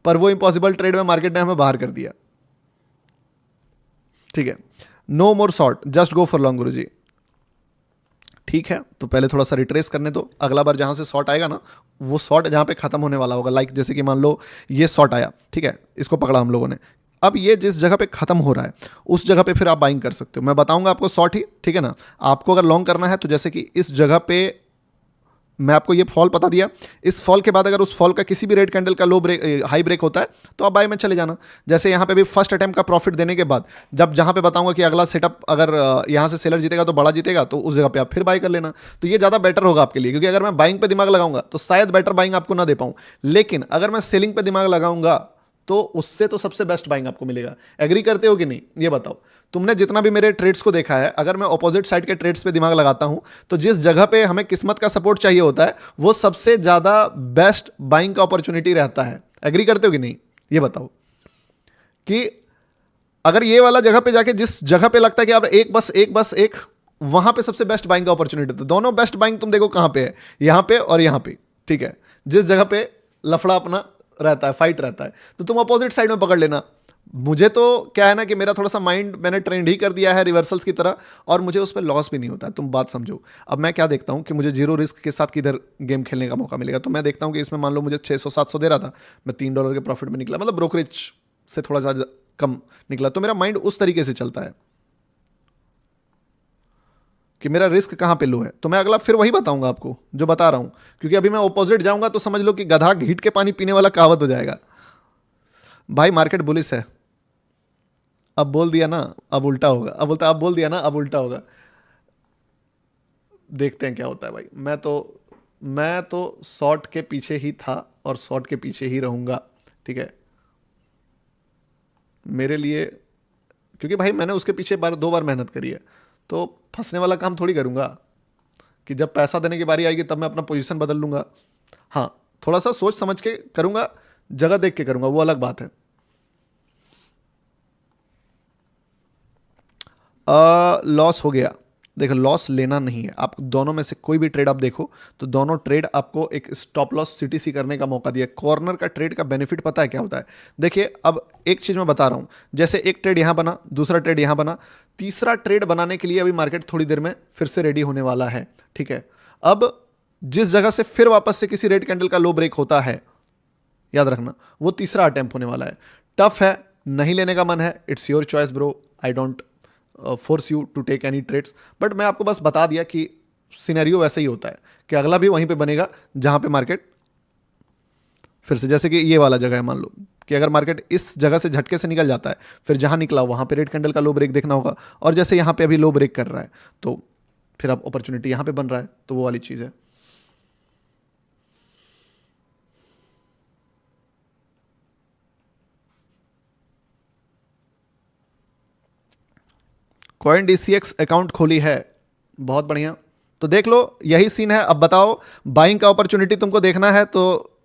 पर वो इम्पॉसिबल ट्रेड में मार्केट ने हमें बाहर कर दिया। ठीक है, no more short, just go for long गुरुजी। ठीक है, तो पहले थोड़ा सा रिट्रेस करने दो, अगला बार जहां से शॉर्ट आएगा ना वो शॉर्ट जहां पे खत्म होने वाला होगा, लाइक जैसे कि मान लो ये शॉर्ट आया, ठीक है, इसको पकड़ा हम लोगों ने, अब ये जिस जगह पे खत्म हो रहा है उस जगह पे फिर आप बाइंग कर सकते हो। मैं बताऊंगा आपको शॉर्ट ही, ठीक है ना। आपको अगर लॉन्ग करना है तो जैसे कि इस जगह पे मैं आपको ये फॉल बता दिया, इस फॉल के बाद अगर उस फॉल का किसी भी रेड कैंडल का लो ब्रेक हाई ब्रेक होता है तो आप बाय में चले जाना। जैसे यहाँ पे भी फर्स्ट अटेम्प्ट का प्रॉफिट देने के बाद जब जहाँ पे बताऊंगा कि अगला सेटअप अगर यहाँ से सेलर जीतेगा तो बड़ा जीतेगा, तो उस जगह पे आप फिर बाय कर लेना, तो ये ज़्यादा बेटर होगा आपके लिए। क्योंकि अगर मैं बाइंग पे दिमाग लगाऊंगा तो शायद बेटर बाइंग आपको ना दे पाऊँ, लेकिन अगर मैं सेलिंग पे दिमाग लगाऊंगा तो उससे तो सबसे बेस्ट बाइंग आपको मिलेगा। एग्री करते हो कि नहीं ये बताओ। तुमने जितना भी मेरे ट्रेड्स को देखा है, अगर मैं ऑपोजिट साइड के ट्रेड्स पे दिमाग लगाता हूं तो जिस जगह पे हमें किस्मत का सपोर्ट चाहिए होता है वो सबसे ज्यादा बेस्ट बाइंग का अपॉर्चुनिटी रहता है। एग्री करते हो कि नहीं ये बताओ, कि अगर ये वाला जगह पे जाके जिस जगह पे लगता है कि अब एक वहां पे सबसे बेस्ट बाइंग का अपॉर्चुनिटी था। दोनों बेस्ट बाइंग तुम देखो कहां पे है, यहां पे और यहां पे। ठीक है, जिस जगह पे लफड़ा अपना रहता है, फाइट रहता है, तो तुम अपोजिट साइड में पकड़ लेना। मुझे तो क्या है ना कि मेरा थोड़ा सा माइंड मैंने ट्रेंड ही कर दिया है रिवर्सल्स की तरह, और मुझे उस पर लॉस भी नहीं होता है। तुम बात समझो, अब मैं क्या देखता हूँ कि मुझे जीरो रिस्क के साथ किधर गेम खेलने का मौका मिलेगा, तो मैं देखता हूँ कि इसमें मान लो मुझे 600-700 दे रहा था, मैं $3 के प्रॉफिट में निकला, मतलब ब्रोकरेज से थोड़ा सा कम निकला, तो मेरा माइंड उस तरीके से चलता है कि मेरा रिस्क कहाँ पे लो है। तो मैं अगला फिर वही बताऊंगा आपको जो बता रहा हूं, क्योंकि अभी मैं ऑपोजिट जाऊंगा तो समझ लो कि गधा घीट के पानी पीने वाला कहावत हो जाएगा। भाई मार्केट बुलिश है, अब बोल दिया ना अब उल्टा होगा, अब बोलता अब बोल दिया ना अब उल्टा होगा। देखते हैं क्या होता है भाई। मैं तो शॉर्ट के पीछे ही था और शॉर्ट के पीछे ही रहूंगा। ठीक है, मेरे लिए, क्योंकि भाई मैंने उसके पीछे दो बार मेहनत करी है, तो फंसने वाला काम थोड़ी करूंगा कि जब पैसा देने की बारी आएगी तब मैं अपना पोजीशन बदल लूंगा। हाँ, थोड़ा सा सोच समझ के करूंगा, जगह देख के करूंगा, वो अलग बात है। लॉस हो गया, देखो लॉस लेना नहीं है। आप दोनों में से कोई भी ट्रेड आप देखो तो दोनों ट्रेड आपको एक स्टॉप लॉस सीटीसी करने का मौका दिया। कॉर्नर का ट्रेड का बेनिफिट पता है क्या होता है? देखिए अब एक चीज मैं बता रहा हूं, जैसे एक ट्रेड यहां बना, दूसरा ट्रेड यहां बना, तीसरा ट्रेड बनाने के लिए अभी मार्केट थोड़ी देर में फिर से रेडी होने वाला है। ठीक है, अब जिस जगह से फिर वापस से किसी रेड कैंडल का लो ब्रेक होता है, याद रखना वो तीसरा अटेम्प्ट होने वाला है। टफ है, नहीं लेने का मन है, it's your choice bro, I don't force you to take any trades, but मैं आपको बस बता दिया कि सिनेरियो वैसे ही होता है कि अगला भी वहीं पे बनेगा जहां पे मार्केट फिर से, जैसे कि ये वाला जगह है, मान लो कि अगर मार्केट इस जगह से झटके से निकल जाता है, फिर जहां निकला वहां पे रेड कैंडल का लो ब्रेक देखना होगा, और जैसे यहां पे अभी लो ब्रेक कर रहा है तो फिर अब अपॉर्चुनिटी यहां पे बन रहा है, तो वो वाली चीज है। कॉइन डीसीएक्स अकाउंट खोली है, बहुत बढ़िया। तो देख लो, यही सीन है। अब बताओ, बाइंग का अपॉर्चुनिटी तुमको देखना है तो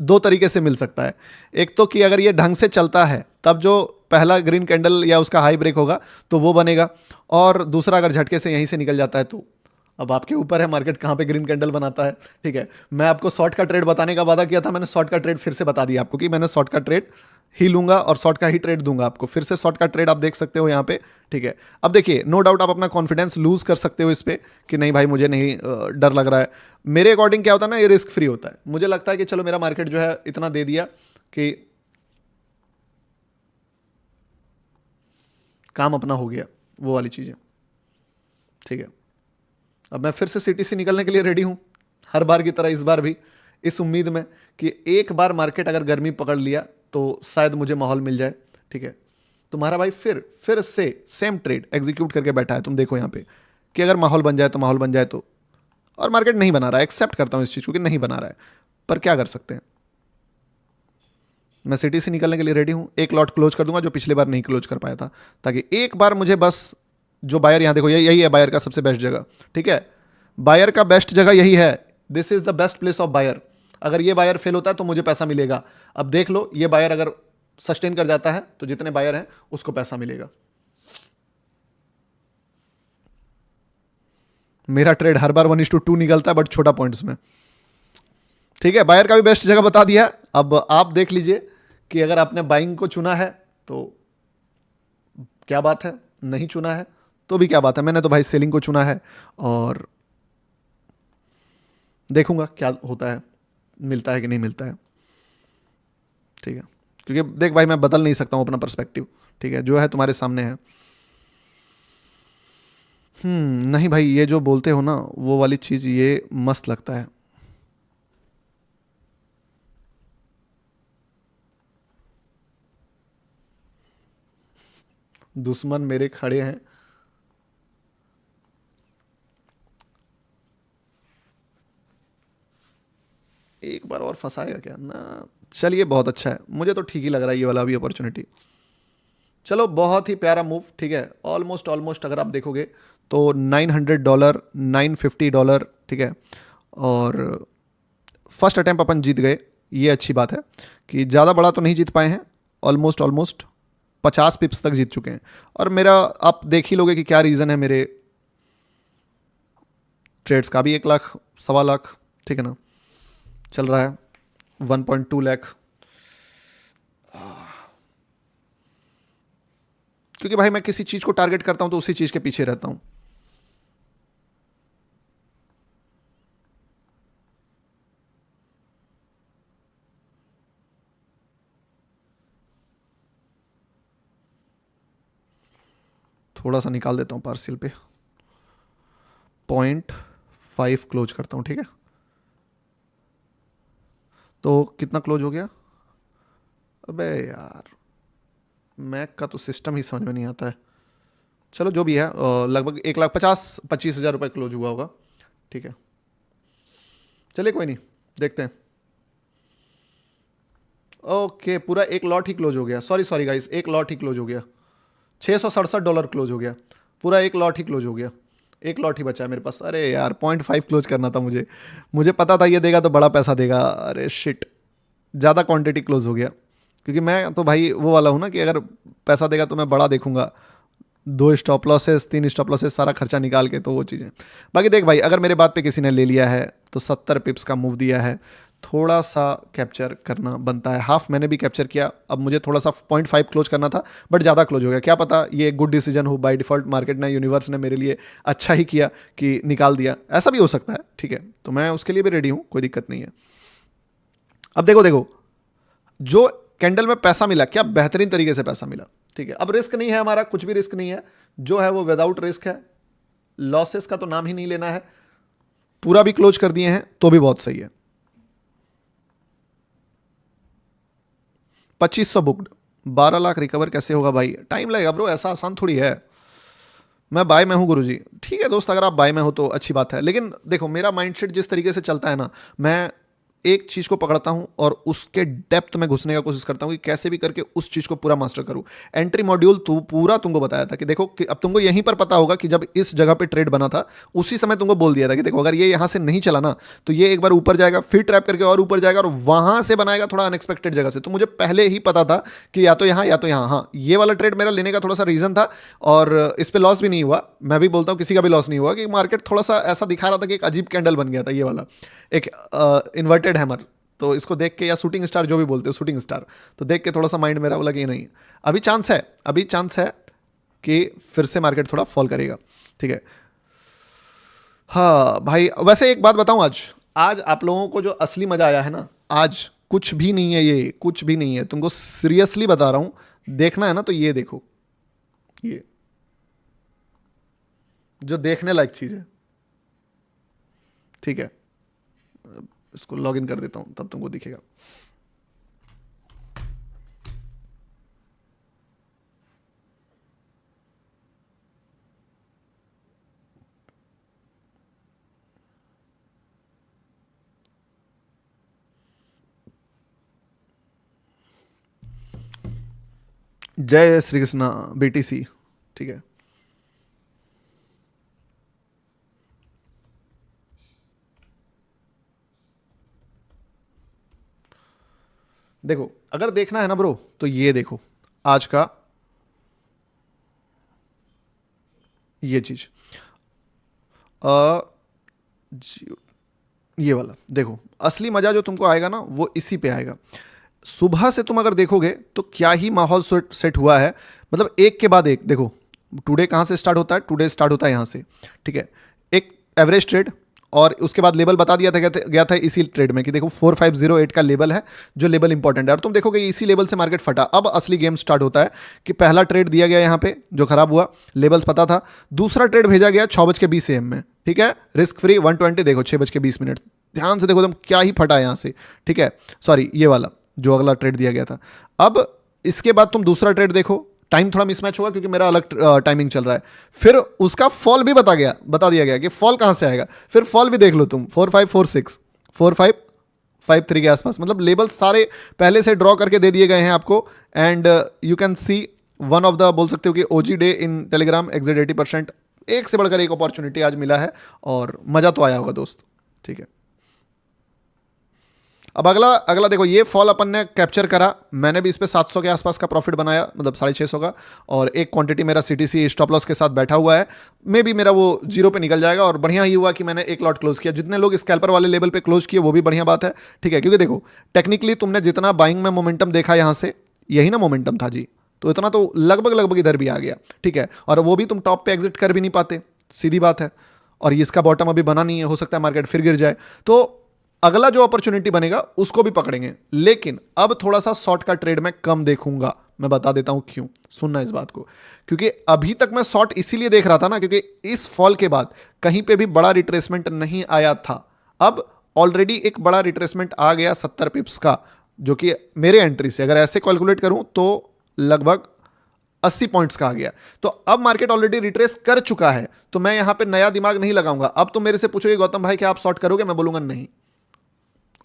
दो तरीके से मिल सकता है। एक तो कि अगर ये ढंग से चलता है तब जो पहला ग्रीन कैंडल या उसका हाई ब्रेक होगा तो वो बनेगा, और दूसरा अगर झटके से यहीं से निकल जाता है तो अब आपके ऊपर है मार्केट कहाँ पे ग्रीन कैंडल बनाता है। ठीक है, मैं आपको शॉर्ट का ट्रेड बताने का वादा किया था, मैंने शॉर्ट का ट्रेड फिर से बता दिया आपको कि मैंने शॉर्ट का ट्रेड ही लूंगा और शॉर्ट का ही ट्रेड दूंगा आपको। फिर से शॉर्ट का ट्रेड आप देख सकते हो यहाँ पे। ठीक है, अब देखिए, नो डाउट आप अपना कॉन्फिडेंस लूज कर सकते हो इस पे कि नहीं भाई मुझे नहीं डर लग रहा है। मेरे अकॉर्डिंग क्या होता है ना, ये रिस्क फ्री होता है। मुझे लगता है कि चलो मेरा मार्केट जो है इतना दे दिया कि काम अपना हो गया, वो वाली चीजें। ठीक है, अब मैं फिर से सिटी से निकलने के लिए रेडी हूं, हर बार की तरह इस बार भी, इस उम्मीद में कि एक बार मार्केट अगर गर्मी पकड़ लिया तो शायद मुझे माहौल मिल जाए। ठीक है, तुम्हारा भाई फिर से सेम ट्रेड एग्जीक्यूट करके बैठा है। तुम देखो यहाँ पे कि अगर माहौल बन जाए तो, माहौल बन जाए तो, और मार्केट नहीं बना रहा है। एक्सेप्ट करता हूं इस चीज को कि नहीं बना रहा है, पर क्या कर सकते हैं। मैं सिटी से निकलने के लिए रेडी हूं, एक लॉट क्लोज कर दूंगा जो पिछली बार नहीं क्लोज कर पाया था, ताकि एक बार मुझे बस, जो बायर यहां देखो यही है बायर का सबसे बेस्ट जगह। ठीक है, बायर का बेस्ट जगह यही है, this is the best place of buyer. अगर ये बायर फेल होता है तो मुझे पैसा मिलेगा। अब देख लो, ये बायर अगर सस्टेन कर जाता है तो जितने बायर हैं उसको पैसा मिलेगा। मेरा ट्रेड हर बार 1:2 निकलता है, बट छोटा पॉइंट्स में। ठीक है, बायर का भी बेस्ट जगह बता दिया। अब आप देख लीजिए कि अगर आपने बाइंग को चुना है तो क्या बात है, नहीं चुना है तो भी क्या बात है। मैंने तो भाई सेलिंग को चुना है और देखूंगा क्या होता है, मिलता है कि नहीं मिलता है। ठीक है, क्योंकि देख भाई, मैं बदल नहीं सकता हूं अपना पर्सपेक्टिव। ठीक है, जो है तुम्हारे सामने है। नहीं भाई, ये जो बोलते हो ना वो वाली चीज, ये मस्त लगता है। दुश्मन मेरे खड़े हैं। एक बार और फंसाएगा क्या ना। चलिए, बहुत अच्छा है, मुझे तो ठीक ही लग रहा है ये वाला भी अपॉर्चुनिटी। चलो, बहुत ही प्यारा मूव। ठीक है, ऑलमोस्ट ऑलमोस्ट अगर आप देखोगे तो $900, $950। ठीक है, और फर्स्ट अटैम्प अपन जीत गए, ये अच्छी बात है कि ज़्यादा बड़ा तो नहीं जीत पाए हैं। ऑलमोस्ट ऑलमोस्ट 50 पिप्स तक जीत चुके हैं। और मेरा आप देख ही लोगे कि क्या रीज़न है मेरे ट्रेड्स का भी। 1 लाख, 1.25 लाख, ठीक है ना, चल रहा है 1.2 लाख। क्योंकि भाई मैं किसी चीज़ को टारगेट करता हूं तो उसी चीज़ के पीछे रहता हूं। थोड़ा सा निकाल देता हूं पार्सिल पे, 0.5 क्लोज करता हूं। ठीक है, तो कितना क्लोज हो गया। अबे यार, मैक का तो सिस्टम ही समझ में नहीं आता है। चलो जो भी है, लगभग 1,50,25,000 रुपये क्लोज हुआ होगा। ठीक है, चलिए कोई नहीं, देखते हैं। ओके, पूरा एक लॉट ही क्लोज हो गया। सॉरी सॉरी गाइस, एक लॉट ही क्लोज हो गया। $667 क्लोज हो गया, पूरा एक लॉट ही क्लोज हो गया। एक लॉट ही बचा है मेरे पास। अरे यार, 0.5 क्लोज करना था मुझे, मुझे पता था ये देगा तो बड़ा पैसा देगा। अरे शिट, ज़्यादा क्वांटिटी क्लोज हो गया। क्योंकि मैं तो भाई वो वाला हूँ ना कि अगर पैसा देगा तो मैं बड़ा देखूंगा। 2 स्टॉप लॉसेस, 3 स्टॉप लॉसेस, सारा खर्चा निकाल के, तो वो चीज़ें। बाकी देख भाई, अगर मेरे बात पे किसी ने ले लिया है तो 70 पिप्स का मूव दिया है, थोड़ा सा कैप्चर करना बनता है। हाफ मैंने भी कैप्चर किया, अब मुझे थोड़ा सा 0.5 क्लोज करना था, बट ज़्यादा क्लोज हो गया। क्या पता ये गुड डिसीजन हो, बाय डिफ़ॉल्ट मार्केट ने, यूनिवर्स ने मेरे लिए अच्छा ही किया कि निकाल दिया, ऐसा भी हो सकता है। ठीक है, तो मैं उसके लिए भी रेडी हूँ, कोई दिक्कत नहीं है। अब देखो देखो, जो कैंडल में पैसा मिला, क्या बेहतरीन तरीके से पैसा मिला। ठीक है, अब रिस्क नहीं है हमारा, कुछ भी रिस्क नहीं है, जो है वो विदाउट रिस्क है। लॉसेस का तो नाम ही नहीं लेना है। पूरा भी क्लोज कर दिए हैं तो भी बहुत सही है। 2500 बुक्ड, 12 लाख रिकवर कैसे होगा भाई, टाइम लगेगा ब्रो, ऐसा आसान थोड़ी है। मैं बाय में हूं गुरुजी। ठीक है दोस्त, अगर आप बाय में हो तो अच्छी बात है, लेकिन देखो मेरा माइंडसेट जिस तरीके से चलता है ना, मैं एक चीज़ को पकड़ता हूं और उसके डेप्थ में घुसने का कोशिश करता हूं कि कैसे भी करके उस चीज़ को पूरा मास्टर करूं। एंट्री मॉड्यूल पूरा तुमको बताया था कि देखो कि अब तुमको यहीं पर पता होगा कि जब इस जगह पे ट्रेड बना था उसी समय तुमको बोल दिया था कि देखो अगर ये यहां से नहीं चला ना तो ये एक बार ऊपर जाएगा, फिर ट्रैप करके और ऊपर जाएगा और वहां से बनाएगा थोड़ा अनएक्सपेक्टेड जगह से। तो मुझे पहले ही पता था कि या तो यहाँ या तो यहाँ। हाँ, ये वाला ट्रेड मेरा लेने का थोड़ा सा रीजन था और इस पे लॉस भी नहीं हुआ। मैं भी बोलता हूँ किसी का भी लॉस नहीं हुआ कि मार्केट थोड़ा सा ऐसा दिखा रहा था कि एक अजीब कैंडल बन गया था ये वाला, एक इन्वर्टेड हैमर। तो इसको देख के, या शूटिंग स्टार जो भी बोलते हो, शूटिंग स्टार, तो देख के थोड़ा सा माइंड मेरा बोला कि नहीं, अभी चांस है, अभी चांस है कि फिर से मार्केट थोड़ा फॉल करेगा। ठीक है। हाँ भाई, वैसे एक बात बताऊं, आज आज आप लोगों को जो असली मजा आया है ना, आज कुछ भी नहीं है, ये कुछ भी नहीं है, तुमको सीरियसली बता रहा हूं। देखना है ना तो ये देखो, ये जो देखने लायक चीज है। ठीक है, इसको लॉग इन कर देता हूं तब तुमको दिखेगा। जय श्री कृष्णा बीटीसी। ठीक है, देखो अगर देखना है ना ब्रो तो ये देखो आज का ये चीज, अ ये वाला देखो, असली मजा जो तुमको आएगा ना वो इसी पे आएगा। सुबह से तुम अगर देखोगे तो क्या ही माहौल सेट हुआ है, मतलब एक के बाद एक। देखो टुडे कहाँ से स्टार्ट होता है, टुडे स्टार्ट होता है यहाँ से। ठीक है, एक एवरेज ट्रेड और उसके बाद लेवल बता दिया था गया था इसी ट्रेड में कि देखो 4508 का लेवल है, जो लेवल इंपॉर्टेंट है। और तुम देखोगे इसी लेवल से मार्केट फटा। अब असली गेम स्टार्ट होता है कि पहला ट्रेड दिया गया यहाँ पे जो खराब हुआ, लेवल्स पता था। दूसरा ट्रेड भेजा गया 6:20 AM में। ठीक है, रिस्क फ्री 120, देखो 6:20। ध्यान से देखो तुम, क्या ही फटा है यहाँ से। ठीक है, सॉरी ये वाला जो अगला ट्रेड दिया गया था। अब इसके बाद तुम दूसरा ट्रेड देखो, टाइम थोड़ा मिसमैच होगा क्योंकि मेरा अलग टाइमिंग चल रहा है। फिर उसका फॉल भी बता दिया गया कि फॉल कहां से आएगा। फिर फॉल भी देख लो तुम, 4546 4553 के आसपास, मतलब लेवल सारे पहले से ड्रॉ करके दे दिए गए हैं आपको। And you can see one of the, बोल सकते हो कि ओजी डे इन टेलीग्राम, एग्जिट 80%। एक से बढ़कर एक अपॉर्चुनिटी आज मिला है और मजा तो आया होगा दोस्त। ठीक है, अब अगला अगला देखो, ये फॉल अपन ने कैप्चर करा। मैंने भी इस पे 700 के आसपास का प्रॉफिट बनाया, मतलब 650 का। और एक क्वांटिटी मेरा सीटीसी स्टॉप लॉस के साथ बैठा हुआ है, मे भी मेरा वो जीरो पे निकल जाएगा। और बढ़िया ही हुआ कि मैंने एक लॉट क्लोज किया। जितने लोग स्कैल्पर वाले लेवल पे क्लोज किए वो भी बढ़िया बात है। ठीक है, क्योंकि देखो टेक्निकली तुमने जितना बाइंग में मोमेंटम देखा यहाँ से, यही ना मोमेंटम था जी, तो इतना तो लगभग इधर भी आ गया। ठीक है, और वो भी तुम टॉप पे एग्जिट कर भी नहीं पाते, सीधी बात है। और इसका बॉटम अभी बना नहीं है, हो सकता है मार्केट फिर गिर जाए। तो अगला जो अपॉर्चुनिटी बनेगा उसको भी पकड़ेंगे। लेकिन अब थोड़ा सा शॉर्ट का ट्रेड में कम देखूंगा। मैं बता देता हूं क्यों, सुनना इस बात को। क्योंकि अभी तक मैं शॉर्ट इसीलिए देख रहा था ना, क्योंकि इस फॉल के बाद कहीं पे भी बड़ा रिट्रेसमेंट नहीं आया था। अब ऑलरेडी एक बड़ा रिट्रेसमेंट आ गया 70 पिप्स का, जो कि मेरे एंट्री से अगर ऐसे कैलकुलेट करूं तो लगभग 80 पॉइंट्स का आ गया। तो अब मार्केट ऑलरेडी रिट्रेस कर चुका है, तो मैं यहां पे नया दिमाग नहीं लगाऊंगा। अब तो मेरे से पूछोगे गौतम भाई क्या आप शॉर्ट करोगे, मैं बोलूंगा नहीं,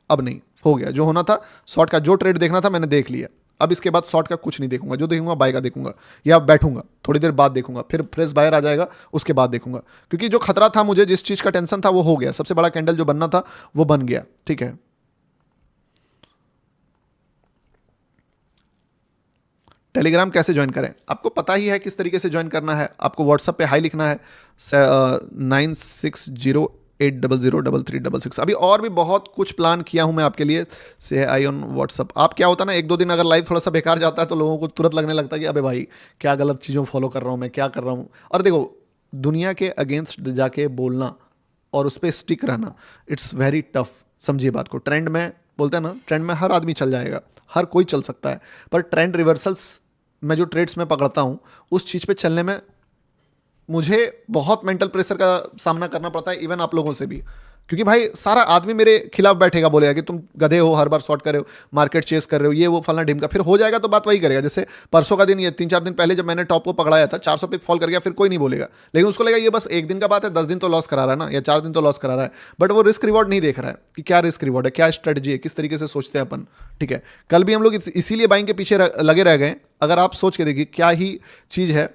अब नहीं, हो गया जो होना था। शॉर्ट का जो ट्रेड देखना था मैंने देख लिया। अब इसके बाद शॉर्ट का कुछ नहीं देखूंगा, जो देखूंगा बाय का देखूंगा, या बैठूंगा थोड़ी देर बाद देखूंगा, फिर फ्रेश बायर आ जाएगा उसके बाद देखूंगा। क्योंकि जो खतरा था मुझे, जिस चीज का टेंशन था वो हो गया। सबसे बड़ा कैंडल जो बनना था वो बन गया। ठीक है, टेलीग्राम कैसे ज्वाइन करें, आपको पता ही है किस तरीके से ज्वाइन करना है। आपको व्हाट्सएप पे हाई लिखना है 9608003366। अभी और भी बहुत कुछ प्लान किया हूं मैं आपके लिए, से आई ऑन व्हाट्सअप। आप क्या होता है ना, एक दो दिन अगर लाइव थोड़ा सा बेकार जाता है तो लोगों को तुरंत लगने लगता है कि अबे भाई क्या गलत चीज़ों फॉलो कर रहा हूं मैं, क्या कर रहा हूं। और देखो दुनिया के अगेंस्ट जाके बोलना और उस पर स्टिक रहना, इट्स वेरी टफ। समझिए बात को। ट्रेंड में बोलते हैं ना, ट्रेंड में हर आदमी चल जाएगा, हर कोई चल सकता है। पर ट्रेंड रिवर्सल्स मैं जो ट्रेड्स में पकड़ता हूं, उस चीज़ पे चलने में मुझे बहुत मेंटल प्रेशर का सामना करना पड़ता है, इवन आप लोगों से भी। क्योंकि भाई सारा आदमी मेरे खिलाफ बैठेगा, बोलेगा कि तुम गधे हो, हर बार शॉर्ट कर रहे हो, मार्केट चेस कर रहे हो, ये वो फलना ढिमका, फिर हो जाएगा तो बात वही करेगा। जैसे परसों का दिन, ये 3-4 दिन पहले जब मैंने टॉप को पकड़ाया था, 400 पिप फॉल कर गया, फिर कोई नहीं बोलेगा, लेकिन उसको लगेगा ये बस एक दिन का बात है, 10 दिन तो लॉस करा रहा है ना, या 4 दिन तो लॉस करा रहा है, बट वो रिस्क रिवॉर्ड नहीं देख रहा है कि क्या रिस्क रिवॉर्ड है, क्या स्ट्रेटजी है, किस तरीके से सोचते हैं अपन। ठीक है, कल भी हम लोग इसीलिए बाइंग के पीछे लगे रह गए। अगर आप सोच के देखिए क्या ही चीज़ है,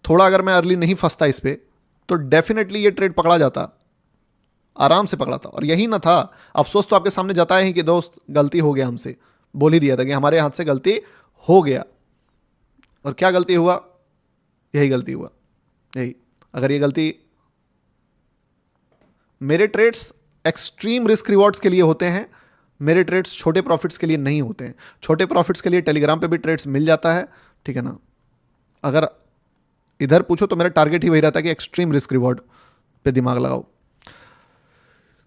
थोड़ा अगर मैं अर्ली नहीं फंसता इस पर तो डेफिनेटली ये ट्रेड पकड़ा जाता, आराम से पकड़ा था। और यही ना था, अफसोस तो आपके सामने जताया ही कि दोस्त गलती हो गया, हमसे बोल ही दिया था कि हमारे हाथ से गलती हो गया। और क्या गलती हुआ? यही गलती हुआ, यही। अगर ये गलती, मेरे ट्रेड्स एक्सट्रीम रिस्क रिवॉर्ड्स के लिए होते हैं, मेरे ट्रेड्स छोटे प्रॉफिट्स के लिए नहीं होते हैं। छोटे प्रॉफिट्स के लिए टेलीग्राम पे भी ट्रेड्स मिल जाता है, ठीक है ना। अगर इधर पूछो तो मेरा टारगेट ही वही रहता है कि एक्सट्रीम रिस्क रिवॉर्ड पे दिमाग लगाओ।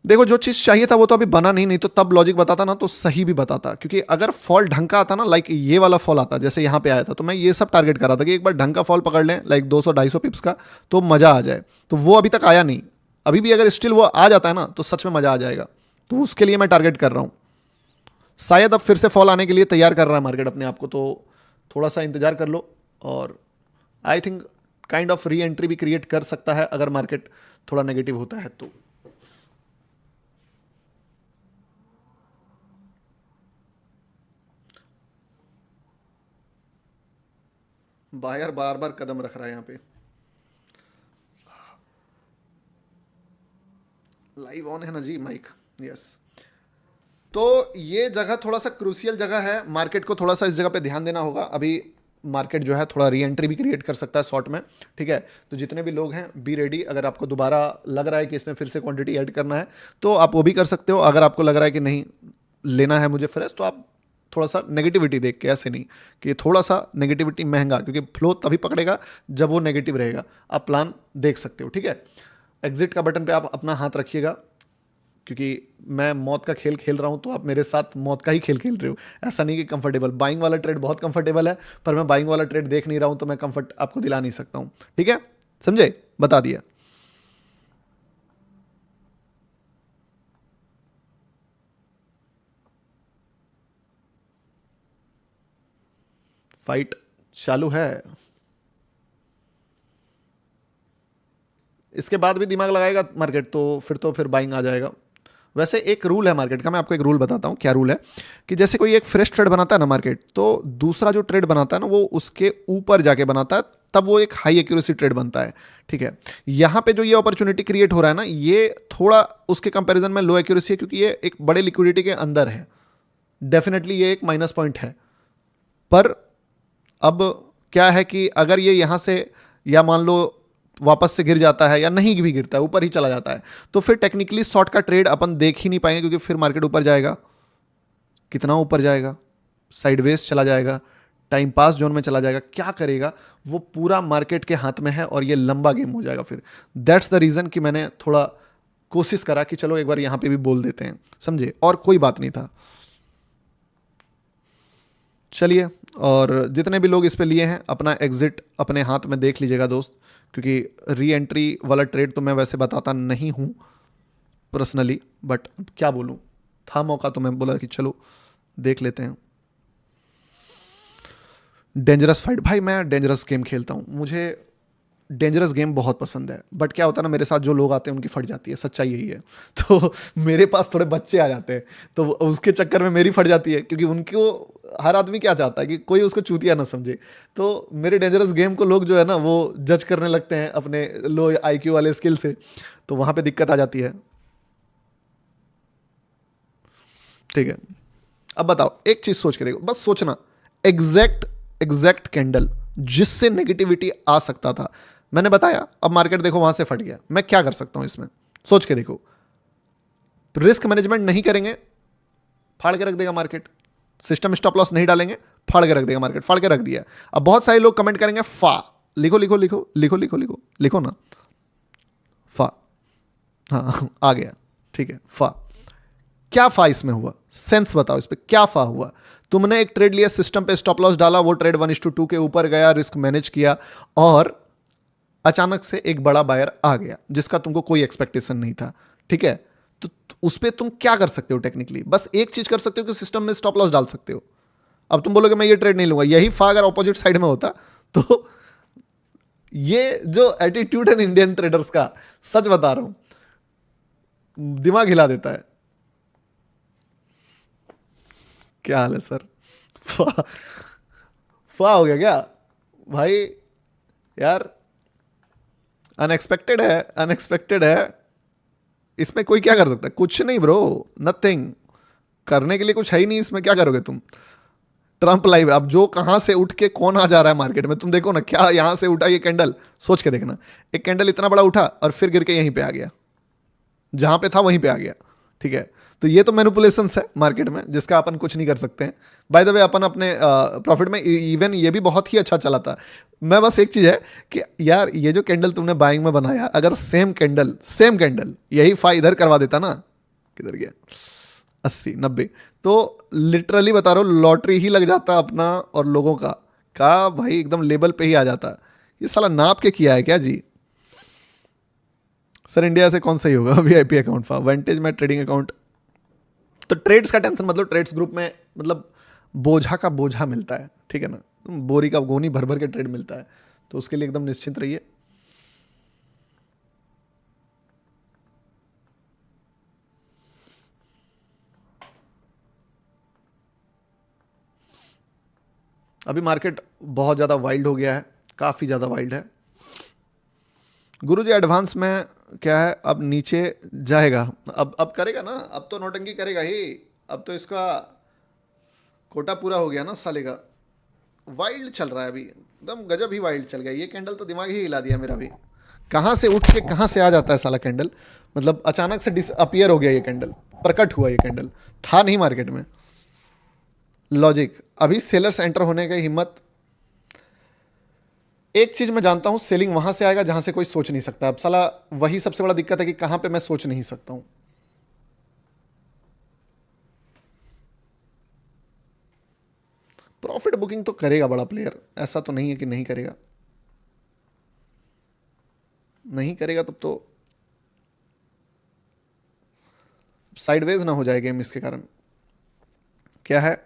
देखो जो चीज़ चाहिए था वो तो अभी बना नहीं तो तब लॉजिक बताता ना तो सही भी बताता, क्योंकि अगर फॉल ढंग का आता ना, लाइक ये वाला फॉल आता जैसे यहाँ पे आया था, तो मैं ये सब टारगेट कर रहा था कि एक बार ढंग का फॉल पकड़ लें, लाइक 200-250 पिप्स का, तो मज़ा आ जाए। तो वो अभी तक आया नहीं। अभी भी अगर स्टिल वो आ जाता है ना तो सच में मज़ा आ जाएगा। तो उसके लिए मैं टारगेट कर रहा हूँ। शायद अब फिर से फॉल आने के लिए तैयार कर रहा है मार्केट अपने आप को, तो थोड़ा सा इंतजार कर लो। और I think kind of re entry भी क्रिएट कर सकता है अगर मार्केट थोड़ा नेगेटिव होता है तो। बायर बार बार कदम रख रहा है यहाँ पे। लाइव ऑन है ना जी माइक? यस। तो ये जगह थोड़ा सा क्रूशियल जगह है, मार्केट को थोड़ा सा इस जगह पे ध्यान देना होगा। अभी मार्केट जो है थोड़ा री एंट्री भी क्रिएट कर सकता है शॉर्ट में, ठीक है। तो जितने भी लोग हैं बी रेडी। अगर आपको दोबारा लग रहा है कि इसमें फिर से क्वांटिटी ऐड करना है तो आप वो भी कर सकते हो। अगर आपको लग रहा है कि नहीं लेना है मुझे फ्रेश, तो आप थोड़ा सा नेगेटिविटी देख के, ऐसे नहीं कि थोड़ा सा नेगेटिविटी महंगा, क्योंकि फ्लो तभी पकड़ेगा जब वो नेगेटिव रहेगा। आप प्लान देख सकते हो, ठीक है। एग्जिट का बटन पे आप अपना हाथ रखिएगा, क्योंकि मैं मौत का खेल खेल रहा हूं तो आप मेरे साथ मौत का ही खेल खेल रहे हो। ऐसा नहीं कि कंफर्टेबल, बाइंग वाला ट्रेड बहुत कंफर्टेबल है, पर मैं बाइंग वाला ट्रेड देख नहीं रहा हूं तो मैं कंफर्ट आपको दिला नहीं सकता हूं, ठीक है। समझे? बता दिया। फाइट चालू है, इसके बाद भी दिमाग लगाएगा मार्केट तो फिर बाइंग आ जाएगा। वैसे एक रूल है मार्केट का, मैं आपको एक रूल बताता हूँ क्या रूल है। कि जैसे कोई एक फ्रेश ट्रेड बनाता है ना मार्केट, तो दूसरा जो ट्रेड बनाता है ना वो उसके ऊपर जाके बनाता है, तब वो एक हाई एक्यूरेसी ट्रेड बनता है, ठीक है। यहाँ पे जो ये अपॉर्चुनिटी क्रिएट हो रहा है ना, ये थोड़ा उसके कंपैरिजन में लो एक्यूरेसी है, क्योंकि ये एक बड़े लिक्विडिटी के अंदर है। डेफिनेटली ये एक माइनस पॉइंट है। पर अब क्या है कि अगर ये यहाँ से, या मान लो वापस से गिर जाता है, या नहीं भी गिरता है, ऊपर ही चला जाता है, तो फिर टेक्निकली शॉर्ट का ट्रेड अपन देख ही नहीं पाएंगे, क्योंकि फिर मार्केट ऊपर जाएगा। कितना ऊपर जाएगा? साइडवेज चला जाएगा, टाइम पास जोन में चला जाएगा, क्या करेगा वो पूरा मार्केट के हाथ में है, और ये लंबा गेम हो जाएगा फिर। दैट्स द रीज़न कि मैंने थोड़ा कोशिश करा कि चलो एक बार यहाँ पे भी बोल देते हैं, समझे, और कोई बात नहीं था। चलिए, और जितने भी लोग इस पे लिए हैं अपना एग्जिट अपने हाथ में देख लीजिएगा दोस्त, क्योंकि री एंट्री वाला ट्रेड तो मैं वैसे बताता नहीं हूँ पर्सनली, बट क्या बोलूँ, था मौका तो मैं बोला कि चलो देख लेते हैं। डेंजरस फाइट, भाई मैं डेंजरस गेम खेलता हूँ, मुझे डेंजरस गेम बहुत पसंद है, बट क्या होता है ना, मेरे साथ जो लोग आते हैं उनकी फट जाती है, सच्चाई यही है। तो मेरे पास थोड़े बच्चे आ जाते हैं, तो उसके चक्कर में मेरी फट जाती है, क्योंकि उनको, हर आदमी क्या चाहता है कि कोई उसको चूतिया ना समझे। तो मेरे डेंजरस गेम को लोग जो है ना वो जज करने लगते हैं अपने लो आईक्यू वाले स्किल से, तो वहाँ पे दिक्कत आ जाती है, ठीक है। अब बताओ, एक चीज सोच के देखो, बस सोचना, एग्जैक्ट कैंडल जिससे नेगेटिविटी आ सकता था, मैंने बताया, अब मार्केट देखो वहां से फट गया, मैं क्या कर सकता हूं इसमें? सोच के देखो। रिस्क मैनेजमेंट नहीं करेंगे, फाड़ के रख देगा मार्केट। सिस्टम स्टॉप लॉस नहीं डालेंगे, फाड़ के रख देगा मार्केट, फाड़ के रख दिया। अब बहुत सारे लोग कमेंट करेंगे फा, लिखो लिखो लिखो लिखो लिखो लिखो लिखो ना, फा, हाँ आ गया, ठीक है, फा। क्या फा इसमें हुआ? सेंस बताओ इस पे, क्या फा हुआ? तुमने एक ट्रेड लिया, सिस्टम पे स्टॉप लॉस डाला, वो ट्रेड 1:2 के ऊपर गया, रिस्क मैनेज किया, और अचानक से एक बड़ा बायर आ गया जिसका तुमको कोई एक्सपेक्टेशन नहीं था, ठीक है। तो उस पर तुम क्या कर सकते हो टेक्निकली? बस एक चीज कर सकते हो कि सिस्टम में स्टॉप लॉस डाल सकते हो। अब तुम बोलोगे मैं ये ट्रेड नहीं लूंगा, यही फा अगर ऑपोजिट साइड में होता तो ये जो एटीट्यूड है इंडियन ट्रेडर्स का, सच बता रहा हूं, दिमाग हिला देता है। क्या हाल है सर? फा फा हो गया क्या भाई? यार अनएक्सपेक्टेड है, अनएक्सपेक्टेड है। इसमें कोई क्या कर सकता है? कुछ नहीं ब्रो, नथिंग। करने के लिए कुछ है ही नहीं इसमें, क्या करोगे तुम? Trump live. अब जो कहां से उठ के कौन आ जा रहा है मार्केट में, तुम देखो ना, क्या यहां से उठा ये कैंडल, सोच के देखना। एक कैंडल इतना बड़ा उठा और फिर गिर के यहीं पे आ गया, जहां पे था वहीं पे आ गया। ठीक है, तो ये तो मैनिपुलेशंस है मार्केट में, जिसका अपन कुछ नहीं कर सकते हैं। बाय द वे अपन अपने प्रॉफिट में इवन ये भी बहुत ही अच्छा चला था। मैं बस एक चीज है कि यार ये जो कैंडल तुमने बाइंग में बनाया, अगर सेम कैंडल यही फा इधर करवा देता ना, किधर गया 80 90, तो लिटरली बता रहा हूँ लॉटरी ही लग जाता अपना और लोगों का भाई एकदम लेवल पे ही आ जाता। ये साला नाप के किया है क्या जी? सर इंडिया से कौन सही होगा? वीआईपी अकाउंट फा वेंटेज में ट्रेडिंग अकाउंट। तो ट्रेड्स का टेंशन मतलब ट्रेड्स ग्रुप में मतलब बोझा का बोझा मिलता है, ठीक है ना, बोरी का गोनी भर भर के ट्रेड मिलता है, तो उसके लिए एकदम निश्चिंत रहिए। अभी मार्केट बहुत ज़्यादा वाइल्ड हो गया है, काफ़ी ज़्यादा वाइल्ड है। गुरुजी एडवांस में क्या है, अब नीचे जाएगा, अब करेगा ना, अब तो नौटंकी करेगा ही। अब तो इसका कोटा पूरा हो गया ना साले का। वाइल्ड चल रहा है अभी, एकदम गजब ही वाइल्ड चल गया। ये कैंडल तो दिमाग ही हिला दिया मेरा भी। कहाँ से उठ के कहाँ से आ जाता है साला कैंडल, मतलब अचानक से डिसअपियर हो गया ये कैंडल, प्रकट हुआ ये कैंडल, था नहीं मार्केट में। लॉजिक, अभी सेलर्स एंटर होने की हिम्मत। एक चीज मैं जानता हूं, सेलिंग वहां से आएगा जहां से कोई सोच नहीं सकता। अब साला वही सबसे बड़ा दिक्कत है कि कहां पे मैं सोच नहीं सकता हूं। प्रॉफिट बुकिंग तो करेगा बड़ा प्लेयर, ऐसा तो नहीं है कि नहीं करेगा। नहीं करेगा तब तो साइडवेज ना हो जाए गेम इसके कारण। क्या है?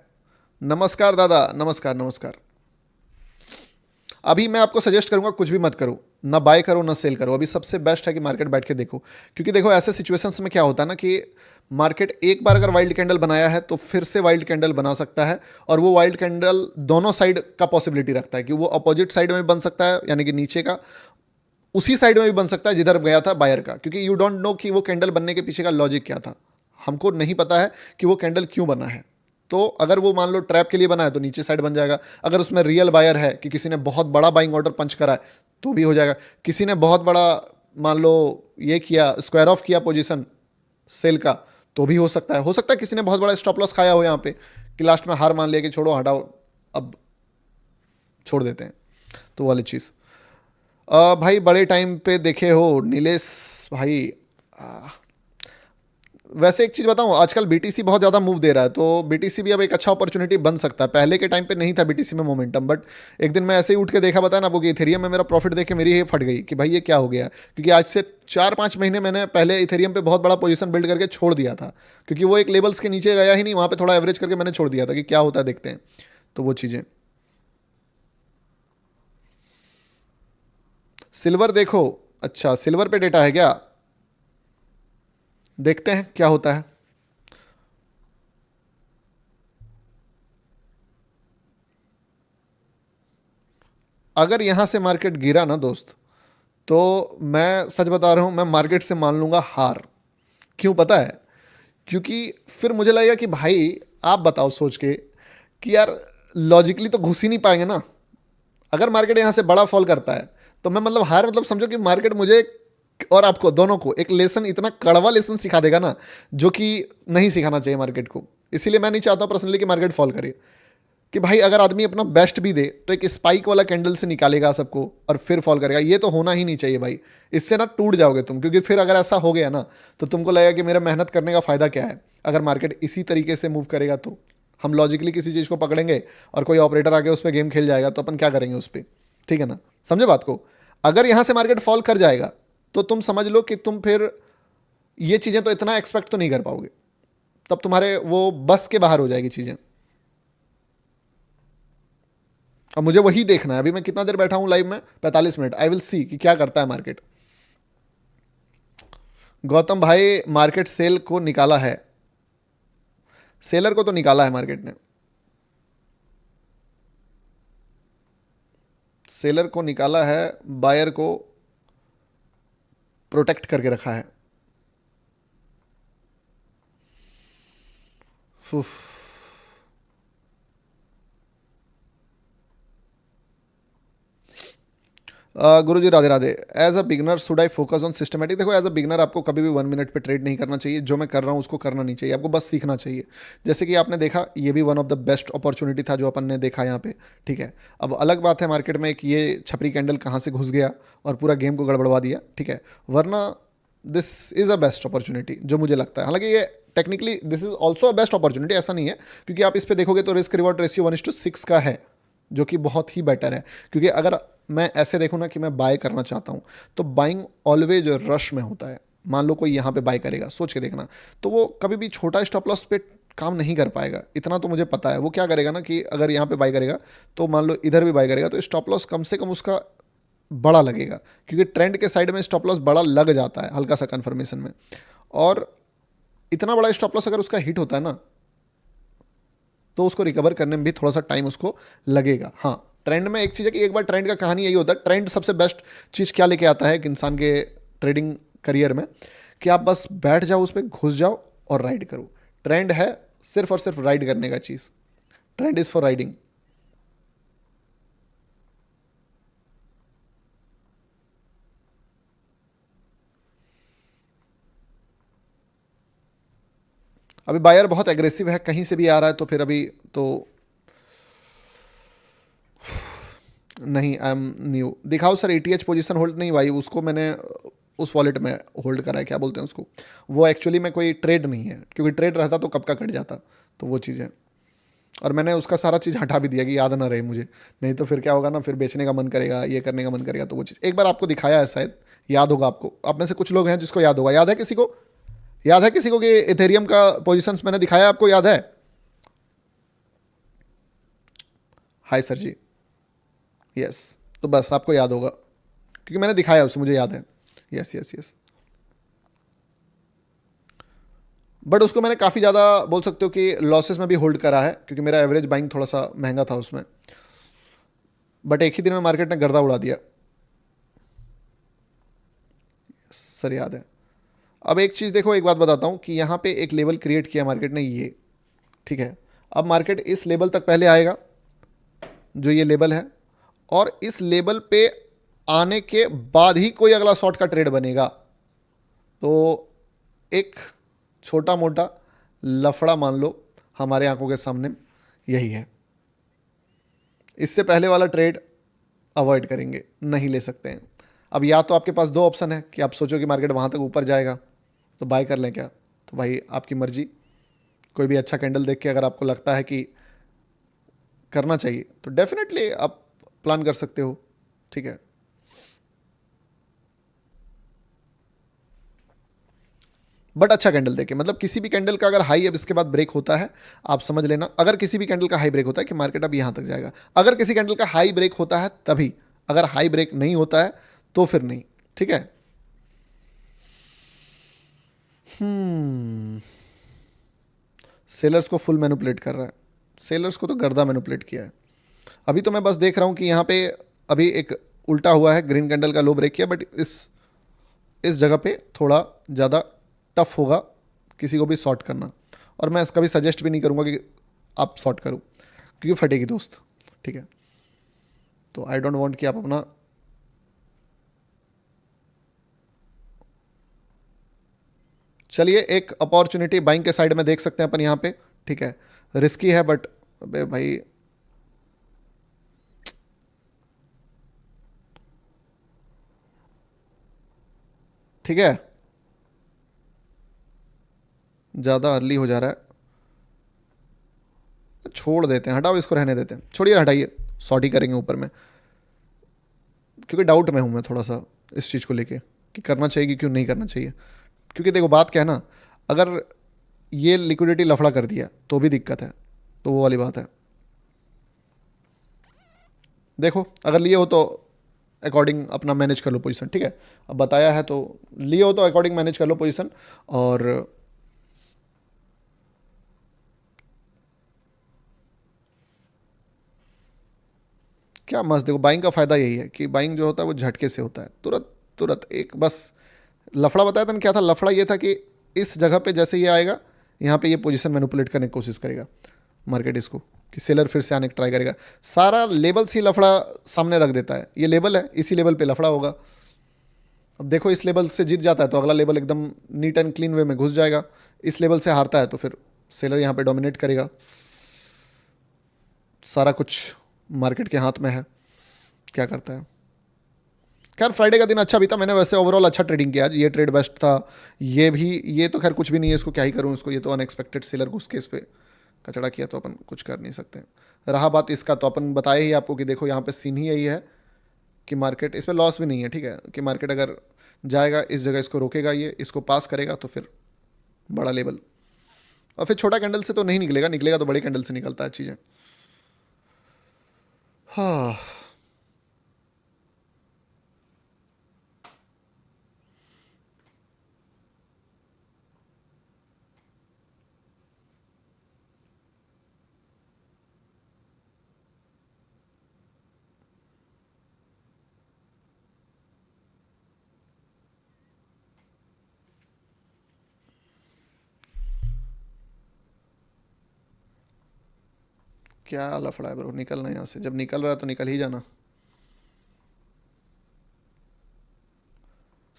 नमस्कार दादा, नमस्कार नमस्कार। अभी मैं आपको सजेस्ट करूंगा कुछ भी मत करो, ना बाय करो ना सेल करो। अभी सबसे बेस्ट है कि मार्केट बैठ के देखो, क्योंकि देखो ऐसे सिचुएशंस में क्या होता है ना कि मार्केट एक बार अगर वाइल्ड कैंडल बनाया है तो फिर से वाइल्ड कैंडल बना सकता है, और वो वाइल्ड कैंडल दोनों साइड का पॉसिबिलिटी रखता है कि वो अपोजिट साइड में बन सकता है, यानी कि नीचे का उसी साइड में भी बन सकता है जिधर गया था बायर का, क्योंकि यू डोंट नो कि वो कैंडल बनने के पीछे का लॉजिक क्या था। हमको नहीं पता है कि वो कैंडल क्यों बना है। तो अगर वो मान लो ट्रैप के लिए बना है तो नीचे साइड बन जाएगा। अगर उसमें रियल बायर है कि किसी ने बहुत बड़ा बाइंग ऑर्डर पंच करा है तो भी हो जाएगा। किसी ने बहुत बड़ा मान लो ये किया, स्क्वायर ऑफ किया पोजीशन सेल का, तो भी हो सकता है। हो सकता है किसी ने बहुत बड़ा स्टॉप लॉस खाया हो यहाँ पे कि लास्ट में हार मान लिया कि छोड़ो हटाओ अब छोड़ देते हैं, तो वाली चीज़। भाई बड़े टाइम पे देखे हो नीलेश भाई। वैसे एक चीज़ बताऊं, आजकल बीटीसी बहुत ज़्यादा मूव दे रहा है, तो बीटीसी भी अब एक अच्छा अपॉर्चुनिटी बन सकता है। पहले के टाइम पे नहीं था बीटीसी में मोमेंटम, बट एक दिन मैं ऐसे ही उठ के देखा, बताया ना आपको कि इथेरियम में मेरा प्रॉफिट देख के मेरी ये फट गई कि भाई ये क्या हो गया। क्योंकि आज से 4-5 महीने मैंने पहले इथेरियम पे बहुत बड़ा पोजीशन बिल्ड करके छोड़ दिया था, क्योंकि वो एक लेवल्स के नीचे गया ही नहीं, वहाँ पर थोड़ा एवरेज करके मैंने छोड़ दिया था कि क्या होता है देखते हैं। तो वो चीज़ें। सिल्वर देखो, अच्छा सिल्वर पे डेटा है क्या? देखते हैं क्या होता है। अगर यहां से मार्केट गिरा ना दोस्त, तो मैं सच बता रहा हूं, मैं मार्केट से मान लूंगा हार। क्यों पता है? क्योंकि फिर मुझे लगेगा कि भाई आप बताओ सोच के कि यार लॉजिकली तो घुस ही नहीं पाएंगे ना। अगर मार्केट यहां से बड़ा फॉल करता है तो मैं मतलब हार, मतलब समझो कि मार्केट मुझे और आपको दोनों को एक लेसन, इतना कड़वा लेसन सिखा देगा ना, जो कि नहीं सिखाना चाहिए मार्केट को। इसीलिए मैं नहीं चाहता पर्सनली कि मार्केट फॉल करे, कि भाई अगर आदमी अपना बेस्ट भी दे तो एक स्पाइक वाला कैंडल से निकालेगा सबको और फिर फॉल करेगा। ये तो होना ही नहीं चाहिए भाई, इससे ना टूट जाओगे तुम। क्योंकि फिर अगर ऐसा हो गया ना तो तुमको लगेगा कि मेरा मेहनत करने का फ़ायदा क्या है। अगर मार्केट इसी तरीके से मूव करेगा तो हम लॉजिकली किसी चीज़ को पकड़ेंगे और कोई ऑपरेटर आके उस पर गेम खेल जाएगा तो अपन क्या करेंगे उस पर? ठीक है ना, समझे बात को। अगर यहाँ से मार्केट फॉल कर जाएगा तो तुम समझ लो कि तुम फिर ये चीज़ें तो इतना एक्सपेक्ट तो नहीं कर पाओगे, तब तुम्हारे वो बस के बाहर हो जाएगी चीज़ें। अब मुझे वही देखना है। अभी मैं कितना देर बैठा हूं लाइव में, 45 मिनट। आई विल सी कि क्या करता है मार्केट। गौतम भाई, मार्केट सेल को निकाला है, सेलर को तो निकाला है मार्केट ने, सेलर को निकाला है, बायर को प्रोटेक्ट करके रखा है। उफ। गुरुजी Radhe Radhe. As a beginner should I focus on systematic? देखो, एज अ बिगनर आपको कभी भी 1 मिनट पे ट्रेड नहीं करना चाहिए। जो मैं कर रहा हूँ उसको करना नहीं चाहिए, आपको बस सीखना चाहिए। जैसे कि आपने देखा, ये भी one of the best opportunity था जो अपन ने देखा यहाँ पे, ठीक है। अब अलग बात है मार्केट में कि ये छपरी कैंडल कहाँ से घुस गया और पूरा गेम को गड़बड़वा दिया, ठीक है। वरना this is a best opportunity जो मुझे लगता है। हालांकि ये technically this is also a best opportunity, ऐसा नहीं है, क्योंकि आप इस पर देखोगे तो रिस्क रिवॉर्ड रेशियो 1:6 का है, जो कि बहुत ही बेटर है। क्योंकि अगर मैं ऐसे देखूँ ना कि मैं बाय करना चाहता हूँ, तो बाइंग ऑलवेज रश में होता है। मान लो कोई यहाँ पे बाय करेगा, सोच के देखना, तो वो कभी भी छोटा स्टॉप लॉस पे काम नहीं कर पाएगा, इतना तो मुझे पता है। वो क्या करेगा ना कि अगर यहाँ पे बाय करेगा, तो मान लो इधर भी बाय करेगा, तो स्टॉप लॉस कम से कम उसका बड़ा लगेगा, क्योंकि ट्रेंड के साइड में स्टॉप लॉस बड़ा लग जाता है हल्का सा कन्फर्मेशन में। और इतना बड़ा स्टॉप लॉस अगर उसका हिट होता है ना, तो उसको रिकवर करने में भी थोड़ा सा टाइम उसको लगेगा। हाँ, ट्रेंड में एक चीज़ है कि एक बार ट्रेंड का कहानी यही होता है, ट्रेंड सबसे बेस्ट चीज़ क्या लेके आता है एक इंसान के ट्रेडिंग करियर में, कि आप बस बैठ जाओ, उस पर घुस जाओ और राइड करो। ट्रेंड है सिर्फ और सिर्फ राइड करने का चीज़। Trend is for riding. अभी बायर बहुत एग्रेसिव है, कहीं से भी आ रहा है, तो फिर अभी तो नहीं। I am new. दिखाओ सर, एटीएच पोजीशन होल्ड नहीं भाई, उसको मैंने उस वॉलेट में होल्ड करा है, क्या बोलते हैं उसको, वो एक्चुअली में कोई ट्रेड नहीं है, क्योंकि ट्रेड रहता तो कब का कट जाता, तो वो चीज़ है। और मैंने उसका सारा चीज़ हटा भी दिया कि याद ना रहे मुझे, नहीं तो फिर क्या होगा ना, फिर बेचने का मन करेगा, ये करने का मन करेगा। तो वो चीज़ एक बार आपको दिखाया है, शायद याद होगा आपको, आप में से कुछ लोग हैं जिसको याद होगा। याद है किसी को? याद है किसी को कि इथेरियम का पोजीशंस मैंने दिखाया, आपको याद है? हाय सर जी। यस, तो बस आपको याद होगा, क्योंकि मैंने दिखाया उसे, मुझे याद है। Yes yes yes. बट उसको मैंने काफ़ी ज़्यादा बोल सकते हो कि लॉसेस में भी होल्ड करा है, क्योंकि मेरा एवरेज बाइंग थोड़ा सा महंगा था उसमें। बट एक ही दिन में मार्केट ने गर्दा उड़ा दिया। सर याद है। अब एक चीज़ देखो, एक बात बताता हूँ कि यहाँ पे एक लेवल क्रिएट किया मार्केट ने, ये ठीक है। अब मार्केट इस लेवल तक पहले आएगा, जो ये लेवल है, और इस लेवल पे आने के बाद ही कोई अगला शॉर्ट का ट्रेड बनेगा। तो एक छोटा मोटा लफड़ा मान लो हमारे आंखों के सामने यही है। इससे पहले वाला ट्रेड अवॉइड करेंगे, नहीं ले सकते हैं। अब या तो आपके पास दो ऑप्शन है कि आप सोचो कि मार्केट वहाँ तक ऊपर जाएगा तो बाय कर लें क्या, तो भाई आपकी मर्जी। कोई भी अच्छा कैंडल देख के अगर आपको लगता है कि करना चाहिए तो डेफिनेटली आप प्लान कर सकते हो, ठीक है। बट अच्छा कैंडल देखे, मतलब किसी भी कैंडल का अगर हाई अब इसके बाद ब्रेक होता है, आप समझ लेना, अगर किसी भी कैंडल का हाई ब्रेक होता है कि मार्केट अब यहां तक जाएगा। अगर किसी कैंडल का हाई ब्रेक होता है तभी, अगर हाई ब्रेक नहीं होता है तो फिर नहीं, ठीक है। सेलर्स को फुल मैनिपुलेट कर रहा है, सेलर्स को तो गर्दा मैनिपुलेट किया है। अभी तो मैं बस देख रहा हूं कि यहाँ पे अभी एक उल्टा हुआ है, ग्रीन कैंडल का लो ब्रेक किया, बट इस जगह पे थोड़ा ज़्यादा टफ होगा किसी को भी शॉर्ट करना। और मैं कभी सजेस्ट भी नहीं करूँगा कि आप शॉर्ट करो, क्योंकि फटेगी दोस्त, ठीक है। तो आई डोंट वांट कि आप अपना चलिए एक अपॉर्चुनिटी बाइंग के साइड में देख सकते हैं अपन यहाँ पे, ठीक है। रिस्की है बट अबे भाई ठीक है, ज़्यादा अर्ली हो जा रहा है, छोड़ देते हैं, हटाओ इसको, रहने देते हैं, छोड़िए, हटाइए, शॉर्ट ही करेंगे ऊपर में, क्योंकि डाउट में हूँ मैं थोड़ा सा इस चीज़ को लेके कि करना चाहिए कि क्यों नहीं करना चाहिए। क्योंकि देखो बात क्या है ना, अगर ये लिक्विडिटी लफड़ा कर दिया तो भी दिक्कत है, तो वो वाली बात है। देखो अगर लिए हो तो अकॉर्डिंग अपना मैनेज कर लो पोजीशन, ठीक है। अब बताया है तो लिए हो तो अकॉर्डिंग मैनेज कर लो पोजीशन। और क्या मस्त, देखो बाइंग का फायदा यही है कि बाइंग जो होता है वो झटके से होता है, तुरंत तुरंत एक बस। लफड़ा बताया था ना क्या था, लफड़ा ये था कि इस जगह पे जैसे ये आएगा, यहाँ पे ये पोजीशन मैनिपुलेट करने की कोशिश करेगा मार्केट इसको, कि सेलर फिर से आने की ट्राई करेगा। सारा लेवल से ही लफड़ा सामने रख देता है, ये लेवल है, इसी लेवल पे लफड़ा होगा। अब देखो इस लेवल से जीत जाता है तो अगला लेवल एकदम नीट एंड क्लीन वे में घुस जाएगा। इस लेवल से हारता है तो फिर सेलर यहाँ पे डोमिनेट करेगा। सारा कुछ मार्केट के हाथ में है, क्या करता है। खैर फ्राइडे का दिन अच्छा भी था, मैंने वैसे ओवरऑल अच्छा ट्रेडिंग किया आज, ये ट्रेड बेस्ट था। ये भी, ये तो खैर कुछ भी नहीं है, इसको क्या ही करूँ इसको, ये तो अनएक्सपेक्टेड सेलर घुस के इस पे कचड़ा किया तो अपन कुछ कर नहीं सकते। रहा बात इसका, तो अपन बताए ही आपको कि देखो यहाँ पे सीन ही यही है कि मार्केट, इस पर लॉस भी नहीं है, ठीक है, कि मार्केट अगर जाएगा इस जगह इसको रोकेगा, ये इसको पास करेगा तो फिर बड़ा लेवल, और फिर छोटा कैंडल से तो नहीं निकलेगा, निकलेगा तो बड़े कैंडल से निकलता है चीज़ें। हाँ क्या लफड़ा है ब्रो, निकलना यहाँ से, जब निकल रहा है तो निकल ही जाना।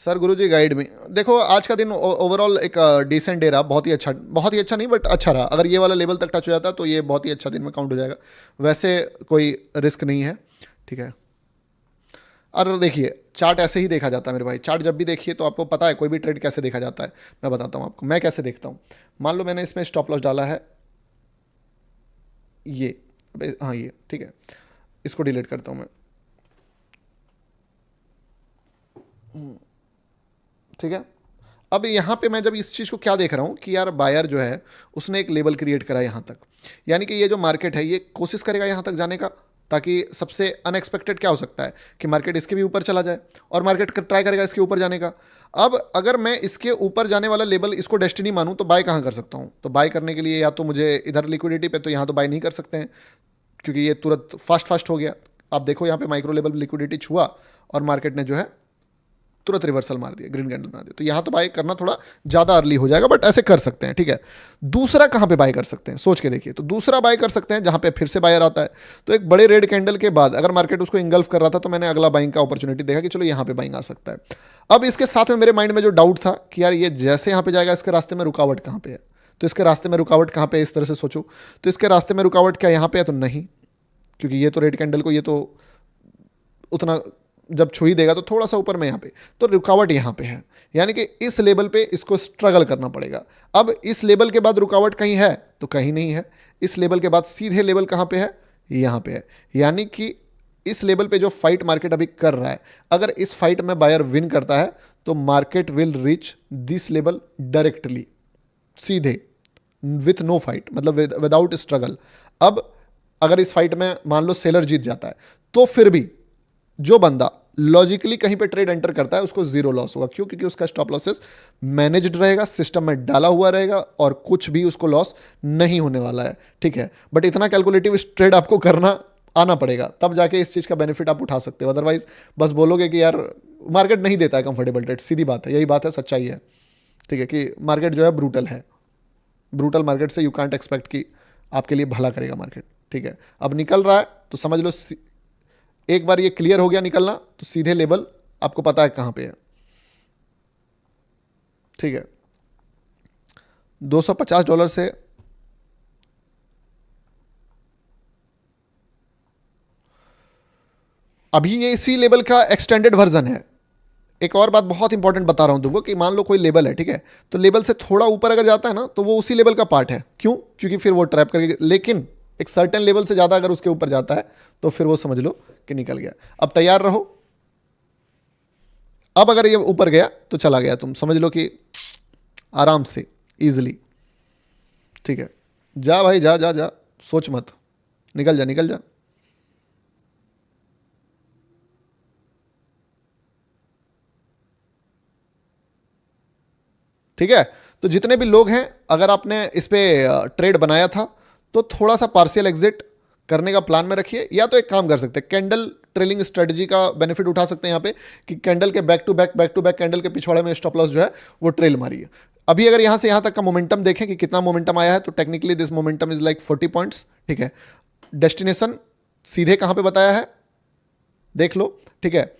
सर गुरुजी गाइड में देखो, आज का दिन ओवरऑल एक डिसेंट डे रहा, बहुत ही अच्छा, बहुत ही अच्छा नहीं बट अच्छा रहा। अगर ये वाला लेवल तक टच हो जाता तो ये बहुत ही अच्छा दिन में काउंट हो जाएगा। वैसे कोई रिस्क नहीं है, ठीक है। और देखिए चार्ट ऐसे ही देखा जाता है मेरे भाई, चार्ट जब भी देखिए तो आपको पता है कोई भी ट्रेड कैसे देखा जाता है। मैं बताता हूँ आपको मैं कैसे देखता हूँ। मान लो मैंने इसमें स्टॉप लॉस डाला है ये, हाँ ये ठीक है, इसको डिलीट करता हूँ मैं, ठीक है। अब यहाँ पे मैं जब इस चीज़ को क्या देख रहा हूँ कि यार बायर जो है उसने एक लेवल क्रिएट करा यहाँ तक, यानी कि ये जो मार्केट है ये कोशिश करेगा यहाँ तक जाने का, ताकि सबसे अनएक्सपेक्टेड क्या हो सकता है कि मार्केट इसके भी ऊपर चला जाए, और मार्केट ट्राई करेगा इसके ऊपर जाने का। अब अगर मैं इसके ऊपर जाने वाला लेवल इसको डेस्टिनी मानूँ तो बाय कहाँ कर सकता हूँ, तो बाय करने के लिए या तो मुझे इधर लिक्विडिटी पे, तो यहाँ तो बाय नहीं कर सकते हैं क्योंकि ये तुरंत फास्ट फास्ट हो गया। आप देखो यहाँ पे माइक्रो लेवल लिक्विडिटी छुआ और मार्केट ने जो है तुरंत रिवर्सल मार दिया, ग्रीन कैंडल बना दिया, तो यहाँ तो बाय करना थोड़ा ज़्यादा अर्ली हो जाएगा, बट ऐसे कर सकते हैं, ठीक है। दूसरा कहाँ पे बाय कर सकते हैं सोच के देखिए, तो दूसरा बाय कर सकते हैं जहाँ पे फिर से बायर आता है। तो एक बड़े रेड कैंडल के बाद अगर मार्केट उसको इंगल्फ कर रहा था तो मैंने अगला बाइंग का अपॉर्चुनिटी देखा कि चलो यहाँ पे बाइंग आ सकता है। अब इसके साथ में मेरे माइंड में जो डाउट था कि यार ये जैसे यहाँ पे जाएगा इसके रास्ते में रुकावट कहाँ पे है, तो इसके रास्ते में रुकावट कहाँ पे है, इस तरह से सोचो तो इसके रास्ते में रुकावट क्या यहाँ पे है, तो नहीं, क्योंकि ये तो रेड कैंडल को ये तो उतना जब छू ही देगा तो थोड़ा सा ऊपर में यहाँ पे, तो रुकावट यहाँ पे है, यानी कि इस लेवल पे इसको स्ट्रगल करना पड़ेगा। अब इस लेवल के बाद रुकावट कहीं है तो कहीं नहीं है, इस लेवल के बाद सीधे लेवल कहाँ पे है, यहाँ पे है। यानी कि इस लेवल पे जो फाइट मार्केट अभी कर रहा है, अगर इस फाइट में बायर विन करता है तो market will reach this level directly, सीधे, विथ नो फाइट, मतलब विदाउट स्ट्रगल। अब अगर इस फाइट में मान लो सेलर जीत जाता है तो फिर भी जो बंदा लॉजिकली कहीं पे ट्रेड एंटर करता है उसको जीरो लॉस होगा, क्यों, क्योंकि उसका स्टॉप लॉसेस मैनेज्ड रहेगा, सिस्टम में डाला हुआ रहेगा और कुछ भी उसको लॉस नहीं होने वाला है, ठीक है। बट इतना कैलकुलेटिव ट्रेड आपको करना आना पड़ेगा, तब जाके इस चीज़ का बेनिफिट आप उठा सकते हो। अदरवाइज बस बोलोगे कि यार मार्केट नहीं देता है कंफर्टेबल ट्रेड, सीधी बात है, यही बात है, सच्चाई है, ठीक है, कि मार्केट जो है ब्रूटल है। ब्रूटल मार्केट से यू कांट एक्सपेक्ट कि आपके लिए भला करेगा मार्केट, ठीक है। अब निकल रहा है तो समझ लो एक बार ये क्लियर हो गया निकलना तो सीधे लेवल आपको पता है कहां पे है, ठीक है। $250 से अभी ये इसी लेवल का एक्सटेंडेड वर्जन है। एक और बात बहुत इंपॉर्टेंट बता रहा हूं तुमको कि मान लो कोई लेवल है, ठीक है, तो लेवल से थोड़ा ऊपर अगर जाता है ना तो वो उसी लेवल का पार्ट है, क्यों, क्योंकि फिर वो ट्रैप करके, लेकिन एक सर्टेन लेवल से ज़्यादा अगर उसके ऊपर जाता है तो फिर वो समझ लो कि निकल गया। अब तैयार रहो, अब अगर ये ऊपर गया तो चला गया, तुम समझ लो कि आराम से, इजिली। ठीक है, जा भाई, जा जा जा, सोच मत, निकल जा निकल जा। ठीक है, तो जितने भी लोग हैं, अगर आपने इस पे ट्रेड बनाया था तो थोड़ा सा पार्शियल एग्जिट करने का प्लान में रखिए, या तो एक काम कर सकते हैं, कैंडल ट्रेलिंग स्ट्रेटजी का बेनिफिट उठा सकते हैं यहाँ पे, कि कैंडल के बैक टू बैक कैंडल के पिछवाड़े में स्टॉप लॉस जो है वो ट्रेल मारिए। अभी अगर यहां से यहां तक का मोमेंटम देखें कि कितना मोमेंटम आया है, तो technically this momentum is like 40 points. ठीक है, डेस्टिनेशन सीधे कहां पे बताया है, देख लो। ठीक है,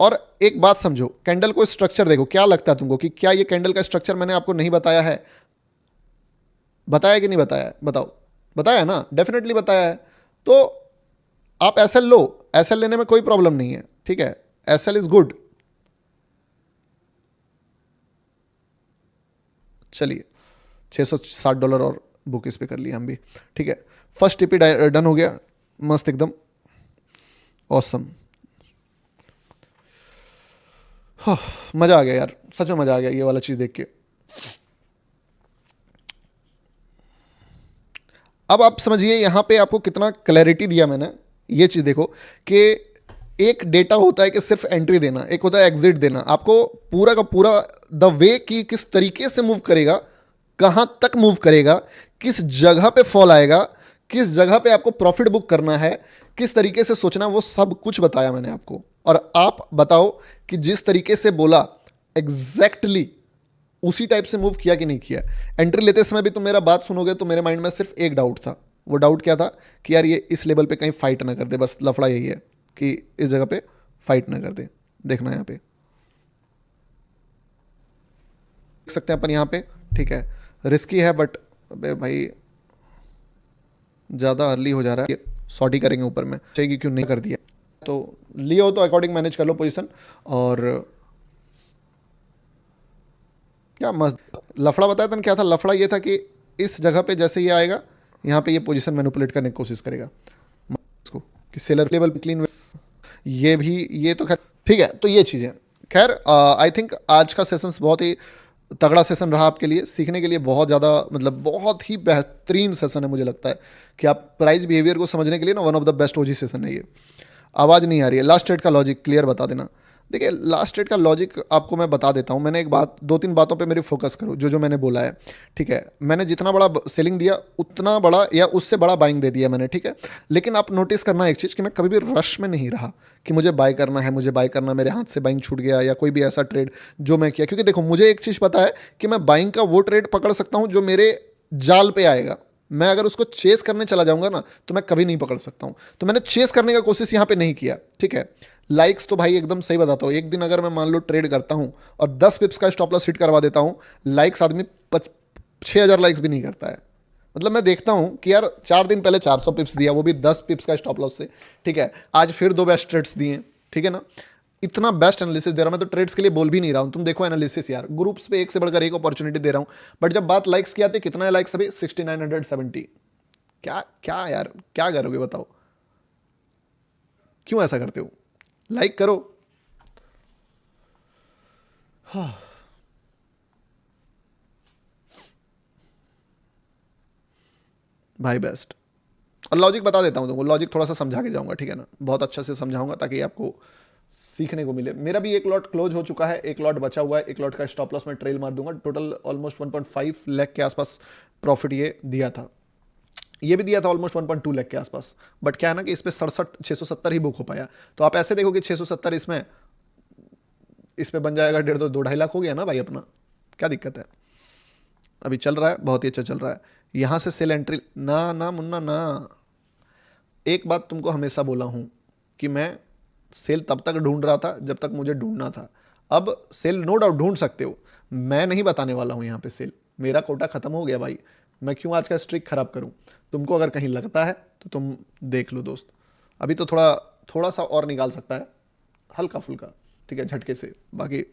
और एक बात समझो, कैंडल को स्ट्रक्चर देखो, क्या लगता है तुमको कि क्या ये कैंडल का स्ट्रक्चर मैंने आपको नहीं बताया है? बताया कि नहीं बताया है, बताओ। बताया ना, डेफिनेटली बताया है। तो आप एसएल लो, एसएल लेने में कोई प्रॉब्लम नहीं है। ठीक है, एसएल इज गुड। चलिए, $660 और बुक इस पे कर लिया हम भी। ठीक है, फर्स्ट टिपी डन हो गया, मस्त एकदम ऑसम। हाँ, मजा आ गया यार, सच में मजा आ गया ये वाला चीज देख के। अब आप समझिए यहां पे आपको कितना क्लैरिटी दिया मैंने। ये चीज देखो कि एक डेटा होता है कि सिर्फ एंट्री देना, एक होता है एग्जिट देना। आपको पूरा का पूरा द वे की किस तरीके से मूव करेगा, कहां तक मूव करेगा, किस जगह पे फॉल आएगा, किस जगह पे आपको प्रॉफिट बुक करना है, किस तरीके से सोचना, वो सब कुछ बताया मैंने आपको। और आप बताओ कि जिस तरीके से बोला एग्जैक्टली उसी टाइप से मूव किया कि नहीं किया। एंट्री लेते समय भी तुम मेरा बात सुनोगे तो मेरे माइंड में सिर्फ एक डाउट था। वो डाउट क्या था कि यार ये इस लेवल पे कहीं फाइट ना कर दे, बस लफड़ा यही है कि इस जगह पे फाइट ना कर दे। देखना यहाँ पे, देख सकते हैं अपन यहाँ पे। ठीक है, रिस्की है बट अबे भाई ज़्यादा अर्ली हो जा रहा है, सॉर्टी करेंगे ऊपर में, चाहिए क्यों नहीं कर दिया। तो लियो तो अकॉर्डिंग मैनेज कर लो पोजीशन। और क्या मस्त लफड़ा बताया था ना, क्या था लफड़ा, ये था कि इस जगह पे जैसे ये आएगा, यहाँ पे ये पोजीशन मैनिपुलेट करने की कोशिश करेगा इसको, कि सेलर लेवल पे क्लीन, ये भी, ये तो खैर ठीक है। तो ये चीज़ें खैर, आई थिंक आज का सेशन बहुत ही तगड़ा सेशन रहा आपके लिए, सीखने के लिए बहुत ज़्यादा, मतलब बहुत ही बेहतरीन सेशन है। मुझे लगता है कि आप प्राइस बिहेवियर को समझने के लिए ना one of the best OG session है ये। आवाज़ नहीं आ रही है, लास्ट ट्रेड का लॉजिक क्लियर बता देना। देखिए, लास्ट ट्रेड का लॉजिक आपको मैं बता देता हूँ। मैंने एक बात, दो तीन बातों पे मेरी फोकस करो, जो जो मैंने बोला है। ठीक है, मैंने जितना बड़ा सेलिंग दिया उतना बड़ा या उससे बड़ा बाइंग दे दिया मैंने। ठीक है, लेकिन आप नोटिस करना एक चीज़ कि मैं कभी भी रश में नहीं रहा कि मुझे बाय करना है, मुझे बाय करना, मेरे हाथ से बाइंग छूट गया या कोई भी ऐसा ट्रेड जो मैं किया। क्योंकि देखो, मुझे एक चीज़ पता है कि मैं बाइंग का वो ट्रेड पकड़ सकता हूँ जो मेरे जाल पे आएगा। मैं अगर उसको चेस करने चला जाऊंगा ना तो मैं कभी नहीं पकड़ सकता हूं। तो मैंने चेस करने का कोशिश यहां पे नहीं किया। ठीक है, लाइक्स तो भाई एकदम सही बताता हूं, एक दिन अगर मैं मान लो ट्रेड करता हूं और 10 पिप्स का स्टॉप लॉस हिट करवा देता हूं, लाइक्स आदमी 6,000 लाइक्स भी नहीं करता है। मतलब मैं देखता हूं कि यार 4 दिन पहले 400 पिप्स दिया, वो भी 10 पिप्स का स्टॉप लॉस से। ठीक है, आज फिर 2 बेस्ट ट्रेड्स दिए। ठीक है ना, इतना बेस्ट एनालिसिस दे रहा हूं। मैं तो ट्रेड्स के लिए बोल भी नहीं रहा हूं, तुम देखो एनालिसिस यार, ग्रुप्स पे एक से बढ़कर एक अपॉर्चुनिटी दे रहा हूं। बट जब बात लाइक्स की आती है, कितना है लाइक्स अभी? 6970। क्या क्या यार, क्या करोगे बताओ? क्यों ऐसा करते हो? लाइक करो। हाँ, भाई बेस्ट। और लॉजिक बता देता हूं तुमको, लॉजिक थोड़ा सा समझा के जाऊंगा। ठीक है ना, बहुत अच्छे से समझाऊंगा ताकि आपको सीखने को मिले। मेरा भी एक लॉट क्लोज हो चुका है, एक लॉट बचा हुआ है, एक लॉट का स्टॉप लॉस में ट्रेल मार दूंगा। टोटल ऑलमोस्ट 1.5 लाख के आसपास प्रॉफिट ये दिया था। ये भी दिया था ऑलमोस्ट 1.2 लाख के आसपास। बट क्या है ना कि इस पे 670 ही बुक हो पाया। तो आप ऐसे देखो कि 670 इसमें, इस पे बन जाएगा 1.5-2.5 लाख हो गया ना भाई अपना। क्या दिक्कत है? अभी चल रहा है, बहुत ही अच्छा चल रहा है। यहां से सेल एंट्री ना ना मुन्ना ना। एक बात तुमको हमेशा बोला हूं कि मैं सेल तब तक ढूंढ रहा था जब तक मुझे ढूंढना था। अब सेल नो डाउट ढूंढ सकते हो, मैं नहीं बताने वाला हूं यहां पे सेल। मेरा कोटा खत्म हो गया भाई, मैं क्यों आज का स्ट्रिक खराब करूं? तुमको अगर कहीं लगता है तो तुम देख लो दोस्त, अभी तो थोड़ा थोड़ा सा और निकाल सकता है, हल्का फुल्का। ठीक है, झटके से। बाकी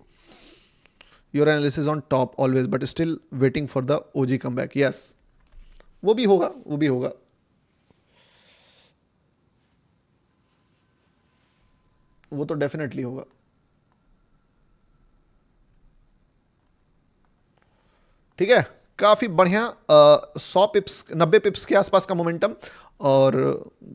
your analysis on top always but still waiting for the OG come back. Yes, वो भी होगा, वो भी होगा। वो तो डेफिनेटली होगा। ठीक है, काफ़ी बढ़िया 100 पिप्स 90 पिप्स के आसपास का मोमेंटम। और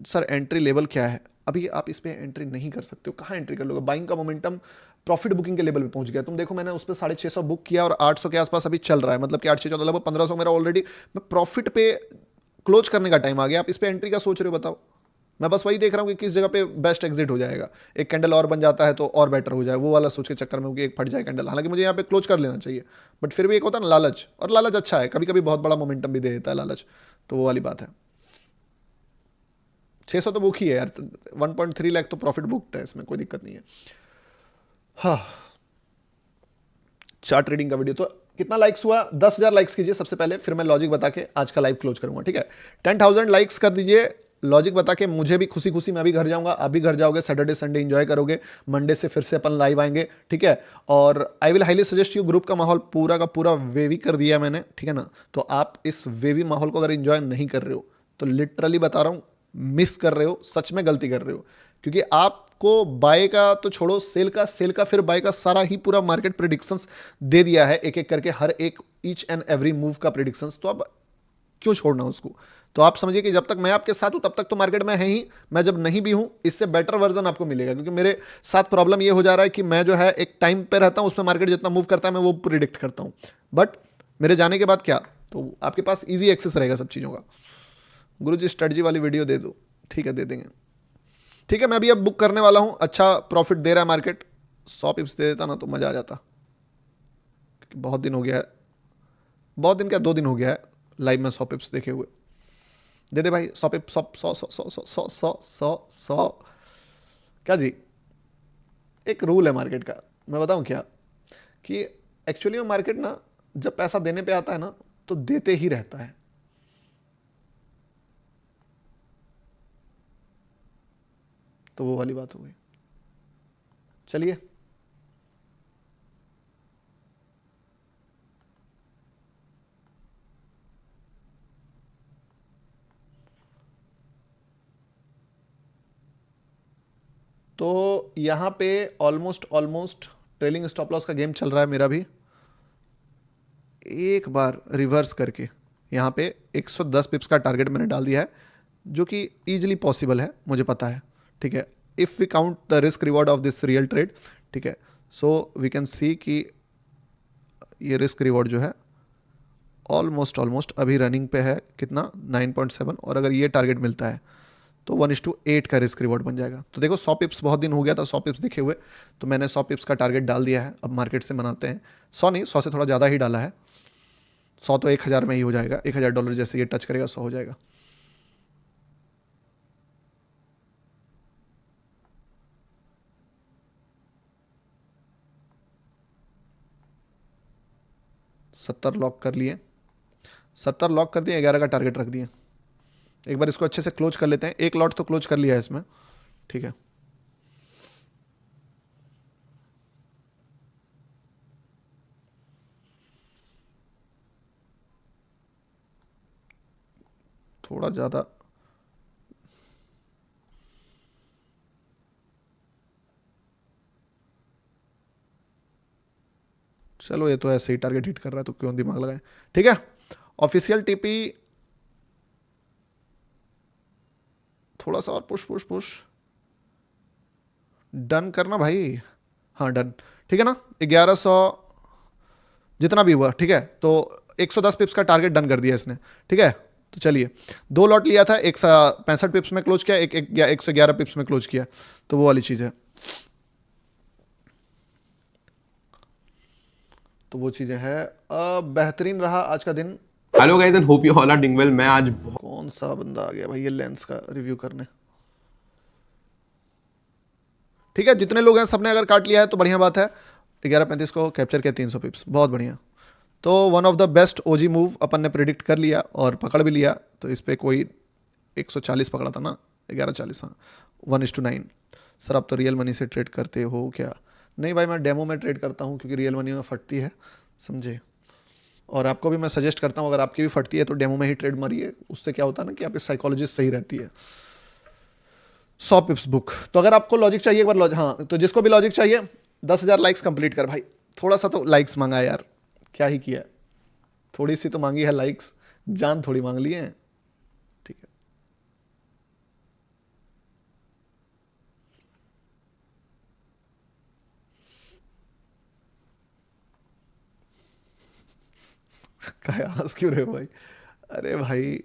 सर एंट्री लेवल क्या है? अभी आप इस पे एंट्री नहीं कर सकते हो, कहाँ एंट्री कर लोगे? बाइंग का मोमेंटम प्रॉफिट बुकिंग के लेवल पे पहुंच गया। तुम देखो मैंने उस पर 650 बुक किया और 800 के आसपास अभी चल रहा है, मतलब कि 814 लगभग 1500 मेरा ऑलरेडी मैं प्रॉफिट पे क्लोज करने का टाइम आ गया। आप इस पे एंट्री का सोच रहे हो बताओ? मैं बस वही देख रहा हूँ कि किस जगह पे बेस्ट एग्जिट हो जाएगा, एक कैंडल और बन जाता है तो और बेटर हो जाए, वो वाला सोच के चक्कर में हूँ कि एक फट जाए कैंडल। हालांकि मुझे यहाँ पे क्लोज कर लेना चाहिए, बट फिर भी एक होता है ना लालच, और लालच अच्छा है, कभी कभी बहुत बड़ा मोमेंटम भी दे देता है लालच, तो वो वाली बात है। 600 तो बुक ही है यार, 1.3 लाख तो प्रॉफिट बुकड है, इसमें कोई दिक्कत नहीं है। हाँ, चार्ट ट्रेडिंग का वीडियो तो कितना लाइक्स हुआ? 10,000 लाइक्स कीजिए सबसे पहले, फिर मैं लॉजिक बता के आज का लाइव क्लोज करूंगा, ठीक है? 10,000 लाइक्स कर दीजिए लॉजिक बता के, मुझे भी खुशी खुशी, मैं भी घर जाऊंगा, आप भी घर जाओगे, सैटरडे संडे एंजॉय करोगे, मंडे से फिर से अपन लाइव आएंगे, ठीक है? और I will highly suggest you, group का माहौल पूरा का पूरा वेवी कर दिया मैंने, ठीक है ना? तो आप इस वेवी माहौल को अगर एंजॉय नहीं कर रहे हो तो लिटरली बता रहा हूं मिस कर रहे हो, सच में गलती कर रहे हो। क्योंकि आपको बाय का तो छोड़ो, सेल का फिर बाय का सारा ही पूरा मार्केट प्रेडिक्शंस दे दिया है, एक एक करके हर एक ईच एंड एवरी मूव का प्रेडिक्शंस, तो अब क्यों छोड़ना उसको? तो आप समझिए कि जब तक मैं आपके साथ हूं तब तक तो मार्केट में है ही, मैं जब नहीं भी हूं इससे बेटर वर्जन आपको मिलेगा। क्योंकि मेरे साथ प्रॉब्लम ये हो जा रहा है कि मैं जो है एक टाइम पे रहता हूं, उसमें मार्केट जितना मूव करता है मैं वो प्रिडिक्ट करता हूं, बट मेरे जाने के बाद क्या, तो आपके पास ईजी एक्सेस रहेगा सब चीज़ों का। गुरु जी स्ट्रेटजी वाली वीडियो दे दो, ठीक है दे देंगे, ठीक है? मैं भी अब बुक करने वाला हूं, अच्छा प्रॉफिट दे रहा है मार्केट, 100 पिप्स दे देता ना तो मजा आ जाता, क्योंकि बहुत दिन हो गया है, बहुत दिन क्या 2 दिन हो गया है लाइव में 100 पिप्स देखे हुए। दे दे भाई 100 पिप, 100 100 100 100 100 100 100 100 क्या जी? एक रूल है मार्केट का, मैं बताऊं क्या, कि एक्चुअली में मार्केट ना जब पैसा देने पे आता है ना तो देते ही रहता है। तो वो वाली बात हो गई। चलिए, तो यहां पे ऑलमोस्ट ट्रेलिंग स्टॉप लॉस का गेम चल रहा है मेरा भी। एक बार रिवर्स करके यहां पे 110 पिप्स का टारगेट मैंने डाल दिया है, जो कि इजीली पॉसिबल है, मुझे पता है, ठीक है? If we count the risk reward of this real trade, ठीक है? सो वी कैन सी कि ये रिस्क रिवॉर्ड जो है ऑलमोस्ट अभी रनिंग पे है कितना, 9.7, और अगर ये टारगेट मिलता है तो 1:8 का रिस्क रिवॉर्ड बन जाएगा। तो देखो 100 पिप्स बहुत दिन हो गया था 100 पिप्स दिखे हुए, तो मैंने 100 पिप्स का टारगेट डाल दिया है। अब मार्केट से मनाते हैं, 100 नहीं, 100 से थोड़ा ज़्यादा ही डाला है, 100 तो 1,000 में ही हो जाएगा, $1,000 जैसे ये टच करेगा 100 हो जाएगा। सत्तर लॉक कर लिए, 70 लॉक कर दिए, 11 का टारगेट रख दिए। एक बार इसको अच्छे से क्लोज कर लेते हैं, एक लॉट तो क्लोज कर लिया है इसमें, ठीक है? थोड़ा ज़्यादा चलो, ये तो ऐसे ही टारगेट हिट कर रहा है तो क्यों दिमाग लगाए, ठीक है? ऑफिशियल टीपी थोड़ा सा और पुश पुश पुश, डन करना भाई, हाँ डन, ठीक है ना? 1100 जितना भी हुआ, ठीक है? तो 110 पिप्स का टारगेट डन कर दिया इसने, ठीक है? तो चलिए, 2 लॉट लिया था, एक 65 पिप्स में क्लोज किया, एक 111 पिप्स में क्लोज किया, तो वो वाली चीज़ है। तो वो चीज़ें हैं। बेहतरीन रहा आज का दिन। Hello guys and hope you all are doing well. मैं आज कौन सा बंदा आ गया भाई ये लेंस का रिव्यू करने? ठीक है, जितने लोग हैं सबने अगर काट लिया है तो बढ़िया बात है। 11:35 को कैप्चर किया 300 पिप्स, बहुत बढ़िया। तो one of the best OG move अपन ने प्रिडिक्ट कर लिया और पकड़ भी लिया। तो इस पर कोई 140 पकड़ा था ना, 1140, हाँ 1:9। सर आप तो रियल मनी से ट्रेड करते हो क्या? नहीं भाई, मैं डेमो में ट्रेड करता हूँ क्योंकि रियल मनी में फटती है, समझे? और आपको भी मैं सजेस्ट करता हूँ, अगर आपकी भी फटती है तो डेमो में ही ट्रेड मारिए, उससे क्या होता है ना कि आपकी साइकोलॉजी सही रहती है। 100 पिप्स बुक। तो अगर आपको लॉजिक चाहिए एक बार हाँ, तो जिसको भी लॉजिक चाहिए 10,000 लाइक्स कंप्लीट कर भाई, थोड़ा सा तो लाइक्स मांगा यार, क्या ही किया है। थोड़ी सी तो मांगी है लाइक्स, जान थोड़ी मांग लिए हैं, ठीक है। क्या हंस क्यों रहे हो भाई? अरे भाई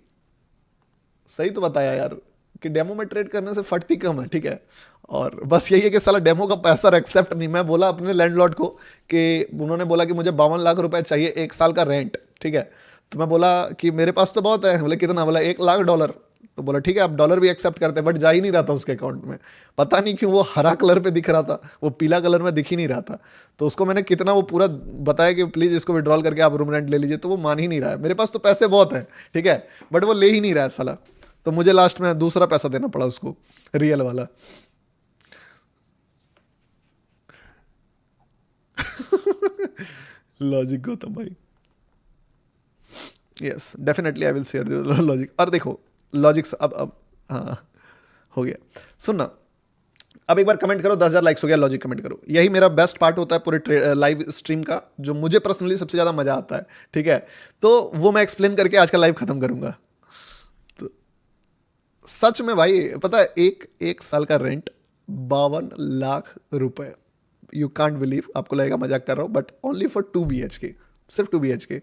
सही तो बताया यार कि डेमो में ट्रेड करने से फटती कम है, ठीक है। और बस यही है कि साला डेमो का पैसा एक्सेप्ट नहीं। मैं बोला अपने लैंडलॉर्ड को कि उन्होंने बोला कि मुझे 52 लाख रुपए चाहिए 1 साल का रेंट, ठीक है। तो मैं बोला कि मेरे पास तो बहुत है। बोले कितना? बोला $1 लाख। तो बोला ठीक है, आप डॉलर भी एक्सेप्ट करते हैं, बट जा ही नहीं रहा था उसके अकाउंट में। पता नहीं क्यों वो हरा कलर पे दिख रहा था, वो पीला कलर में दिख ही नहीं रहा था। तो उसको मैंने कितना वो पूरा बताया कि प्लीज़ इसको विड्रॉल करके आप रूम रेंट ले लीजिए, तो वो मान ही नहीं रहा है। मेरे पास तो पैसे बहुत हैं, ठीक है, बट वो ले ही नहीं रहा है साला। तो मुझे लास्ट में दूसरा पैसा देना पड़ा उसको, रियल वाला। लॉजिक गौतम भाई, yes definitely I will share logic. और देखो लॉजिक्स अब हाँ हो गया। सुनना, अब एक बार कमेंट करो, 10,000 लाइक्स हो गया, लॉजिक कमेंट करो। यही मेरा बेस्ट पार्ट होता है पूरे लाइव स्ट्रीम का, जो मुझे पर्सनली सबसे ज़्यादा मजा आता है, ठीक है। तो वो मैं एक्सप्लेन करके आज का लाइव खत्म करूंगा। तो सच में भाई पता है, एक साल का रेंट 52 लाख रुपए। यू कांट बिलीव, आपको लगेगा मजाक कर रहा हूँ, बट ओनली फॉर 2 BHK, सिर्फ 2 BHK।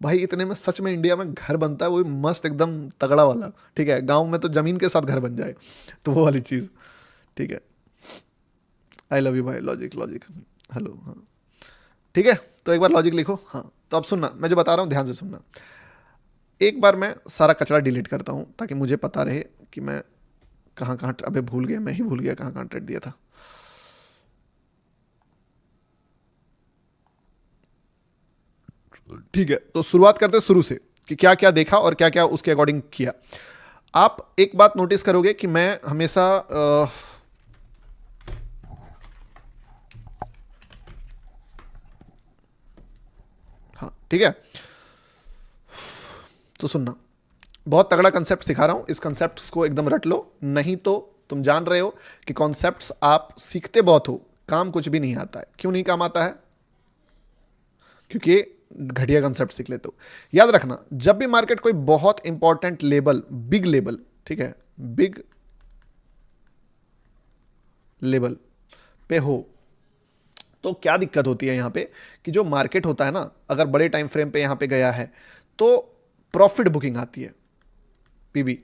भाई इतने में सच में इंडिया में घर बनता है, वो भी मस्त एकदम तगड़ा वाला, ठीक है। गांव में तो जमीन के साथ घर बन जाए, तो वो वाली चीज़, ठीक है। आई लव यू भाई लॉजिक, लॉजिक हेलो, हाँ ठीक है। तो एक बार लॉजिक लिखो, हाँ। तो अब सुनना, मैं जो बता रहा हूँ ध्यान से सुनना। एक बार मैं सारा कचरा डिलीट करता हूँ ताकि मुझे पता रहे कि मैं कहाँ कहाँ, अबे भूल गया, मैं ही भूल गया कहाँ कहाँ ट्रेड दिया था। ठीक है, तो शुरुआत करते हैं शुरू से कि क्या क्या देखा और क्या क्या उसके अकॉर्डिंग किया। आप एक बात नोटिस करोगे कि मैं हमेशा हाँ ठीक है, तो सुनना, बहुत तगड़ा कंसेप्ट सिखा रहा हूं, इस कंसेप्ट को एकदम रट लो, नहीं तो तुम जान रहे हो कि कॉन्सेप्ट्स आप सीखते बहुत हो, काम कुछ भी नहीं आता है। क्यों नहीं काम आता है? क्योंकि घटिया कंसेप्ट सीख लेते हो। याद रखना, जब भी मार्केट कोई बहुत इंपॉर्टेंट लेवल, बिग लेवल, ठीक है, बिग लेवल पे हो, तो क्या दिक्कत होती है यहां पे कि जो मार्केट होता है ना, अगर बड़े टाइम फ्रेम पे यहां पे गया है तो प्रॉफिट बुकिंग आती है, पीबी।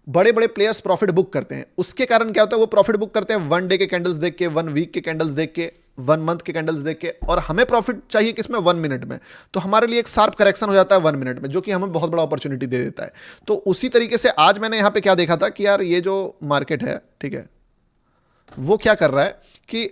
बड़े बड़े प्लेयर्स प्रॉफिट बुक करते हैं, उसके कारण क्या होता है, वो प्रॉफिट बुक करते हैं 1 डे के कैंडल्स देख के, 1 वीक के कैंडल्स देख के, 1 मंथ के कैंडल्स देख के। और हमें प्रॉफिट चाहिए किसमें? 1 मिनट में। तो हमारे लिए एक शार्प करेक्शन हो जाता है 1 मिनट में, जो कि हमें बहुत बड़ा अपॉर्चुनिटी दे देता है। तो उसी तरीके से आज मैंने यहां पे क्या देखा था कि यार ये जो मार्केट है, ठीक है, वो क्या कर रहा है कि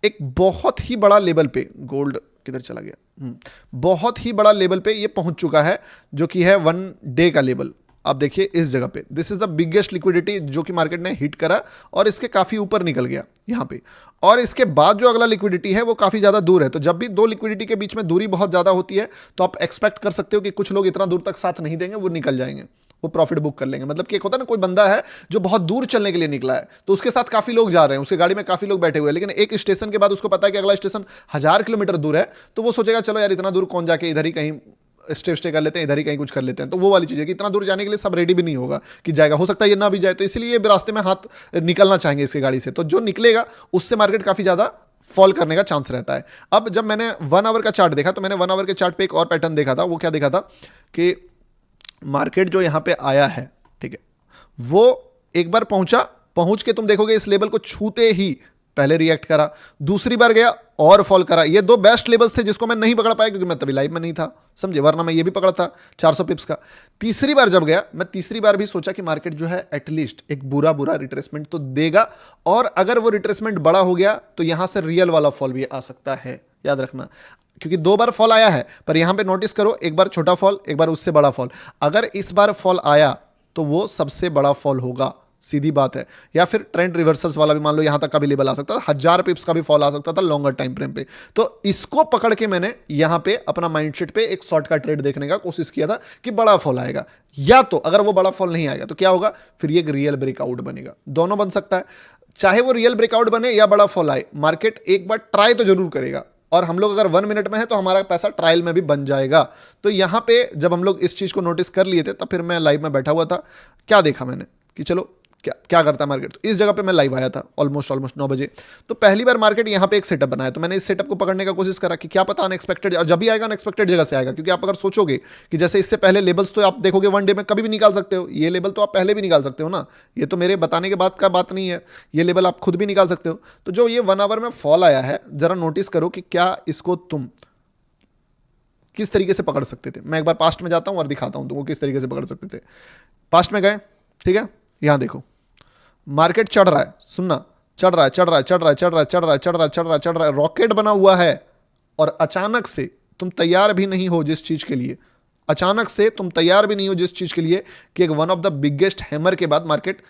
एक बहुत ही बड़ा लेवल पे, गोल्ड किधर चला गया, बहुत ही बड़ा लेवल पे ये पहुंच चुका है, जो कि है 1 डे का लेवल। आप देखिए इस जगह पे, this is the biggest liquidity जो कि मार्केट ने हिट करा और इसके काफी ऊपर निकल गया यहां पे। और इसके बाद जो अगला लिक्विडिटी है वो काफी ज्यादा दूर है। तो जब भी दो लिक्विडिटी के बीच में दूरी बहुत ज्यादा होती है, तो आप एक्सपेक्ट कर सकते हो कि कुछ लोग इतना दूर तक साथ नहीं देंगे, वो निकल जाएंगे, वो प्रॉफिट बुक कर लेंगे। मतलब कि एक होता है ना, कोई बंदा है जो बहुत दूर चलने के लिए निकला है, तो उसके साथ काफी लोग जा रहे हैं, उसके गाड़ी में काफी लोग बैठे हुए हैं, लेकिन एक स्टेशन के बाद उसको पता है कि अगला स्टेशन 1000 किलोमीटर दूर है, तो वो सोचेगा चलो यार इतना दूर कौन जाके, इधर ही कहीं स्टे कर लेते हैं, इधर ही कहीं कुछ कर लेते हैं। तो वो वाली चीज़ है कि इतना दूर जाने के लिए सब रेडी भी नहीं होगा कि जाएगा, हो सकता है ये ना भी जाए, तो इसलिए रास्ते में हाथ निकलना चाहेंगे इसकी गाड़ी से। तो जो निकलेगा उससे मार्केट काफी ज्यादा फॉल करने का चांस रहता है। अब जब मैंने 1 आवर का चार्ट देखा, तो मैंने 1 आवर के चार्ट पे एक और पैटर्न देखा था। वो क्या देखा था कि मार्केट जो यहां पे आया है, ठीक है, वो एक बार पहुंच के तुम देखोगे इस लेवल को छूते ही पहले रिएक्ट करा, दूसरी बार गया और फॉल करा। ये 2 बेस्ट लेवल्स थे जिसको मैं नहीं पकड़ पाया क्योंकि मैं तभी लाइव में नहीं था, समझे, वरना मैं ये भी पकड़ा था 400 पिप्स का। तीसरी बार जब गया, मैं तीसरी बार भी सोचा कि मार्केट जो है एटलीस्ट एक बुरा रिट्रेसमेंट तो देगा, और अगर वो रिट्रेसमेंट बड़ा हो गया तो यहां से रियल वाला फॉल भी आ सकता है, याद रखना। क्योंकि 2 बार फॉल आया है, पर यहां पे नोटिस करो, एक बार छोटा फॉल, एक बार उससे बड़ा फॉल। अगर इस बार फॉल आया तो वो सबसे बड़ा फॉल होगा, सीधी बात है। या फिर ट्रेंड रिवर्सल्स वाला भी मान लो, यहां तक का भी लेवल आ सकता था, 1000 पिप्स का भी फॉल आ सकता था लॉन्गर टाइम फ्रेम पे। तो इसको पकड़ के मैंने यहां पे अपना माइंडसेट पे एक शॉर्ट का ट्रेड देखने का कोशिश किया था कि बड़ा फॉल आएगा, या तो अगर वो बड़ा फॉल नहीं आएगा तो क्या होगा, फिर ये एक रियल ब्रेकआउट बनेगा। दोनों बन सकता है, चाहे वो रियल ब्रेकआउट बने या बड़ा फॉल आए, मार्केट एक बार ट्राई तो जरूर करेगा। और हम लोग अगर 1 मिनट में है तो हमारा पैसा ट्रायल में भी बन जाएगा। तो यहाँ पे जब हम लोग इस चीज़ को नोटिस कर लिए थे तब फिर मैं लाइव में बैठा हुआ था। क्या देखा मैंने कि चलो क्या क्या करता है मार्केट। तो इस जगह पे मैं लाइव आया था ऑलमोस्ट 9 बजे। तो पहली बार मार्केट यहाँ पे एक सेटअप बनाया, तो मैंने इस सेटअप को पकड़ने का कोशिश करा कि क्या पता अनएक्सपेक्टेड, और जब भी आएगा अनएक्सपेक्टेड जगह से आएगा। क्योंकि आप अगर सोचोगे कि जैसे इससे पहले लेवल्स तो आप देखोगे 1 डे में कभी भी निकाल सकते हो, ये लेवल तो आप पहले भी निकाल सकते हो ना, ये तो मेरे बताने के बाद का बात नहीं है, ये लेवल आप खुद भी निकाल सकते हो। तो जो ये 1 आवर में फॉल आया है, जरा नोटिस करो कि क्या इसको तुम किस तरीके से पकड़ सकते थे। मैं एक बार पास्ट में जाता हूं और दिखाता हूं तुमको किस तरीके से पकड़ सकते थे। पास्ट में गए, ठीक है, यहां देखो मार्केट चढ़ रहा है, सुनना, चढ़ रहा है, चढ़ रहा है, चढ़ रहा है, चढ़ रहा है, चढ़ रहा है, चढ़ रहा है, चढ़ रहा है, चढ़ रहा है, रॉकेट बना हुआ है। और अचानक से तुम तैयार भी नहीं हो जिस चीज के लिए, अचानक से तुम तैयार भी नहीं हो जिस चीज के लिए कि एक one of the biggest hammer के बाद मार्केट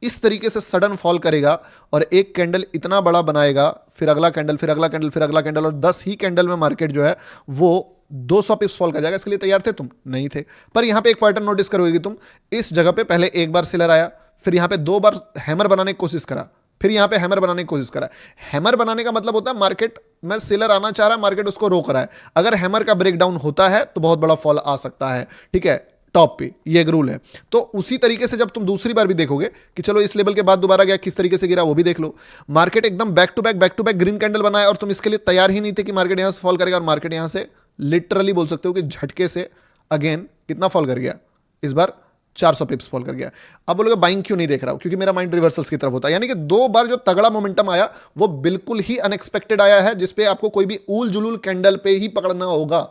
इस तरीके से सडन फॉल करेगा और एक कैंडल इतना बड़ा बनाएगा, फिर अगला कैंडल, फिर अगला कैंडल, फिर अगला कैंडल, और 10 ही कैंडल में मार्केट जो है वो 200 पिप्स फॉल कर जाएगा। इसके लिए तैयार थे तुम? नहीं थे। पर यहां पे एक पैटर्न नोटिस करोगे कि तुम, इस जगह पे पहले एक बार सेलर आया, फिर यहां पे 2 बार हैमर बनाने की कोशिश करा, फिर यहां पे हैमर बनाने की कोशिश करा। हैमर बनाने का मतलब होता है मार्केट में सेलर आना चाह रहा है, मार्केट उसको रोक रहा है। अगर हैमर का ब्रेकडाउन होता है तो बहुत बड़ा फॉल आ सकता है, ठीक है, टॉप पे, ये एक रूल है। तो उसी तरीके से जब तुम दूसरी बार भी देखोगे कि चलो इस लेवल के बाद दोबारा गया, किस तरीके से गिरा वो भी देख लो। मार्केट एकदम back to back green candle बनाया और तुम इसके लिए तैयार ही नहीं थे कि मार्केट यहां से फॉल करेगा, और मार्केट यहां से लिटरली बोल सकते हो कि झटके से अगेन कितना फॉल कर गया, इस बार 400 पिप्स फॉल कर गया। अब बोलोगे बाइंग क्यों नहीं देख रहा हूं? क्योंकि मेरा माइंड रिवर्सल्स की तरफ होता है। यानी कि 2 बार जो तगड़ा मोमेंटम आया वो बिल्कुल ही अनएक्सपेक्टेड आया है, जिसपे आपको कोई भी ऊल जुलूल कैंडल पे ही पकड़ना होगा।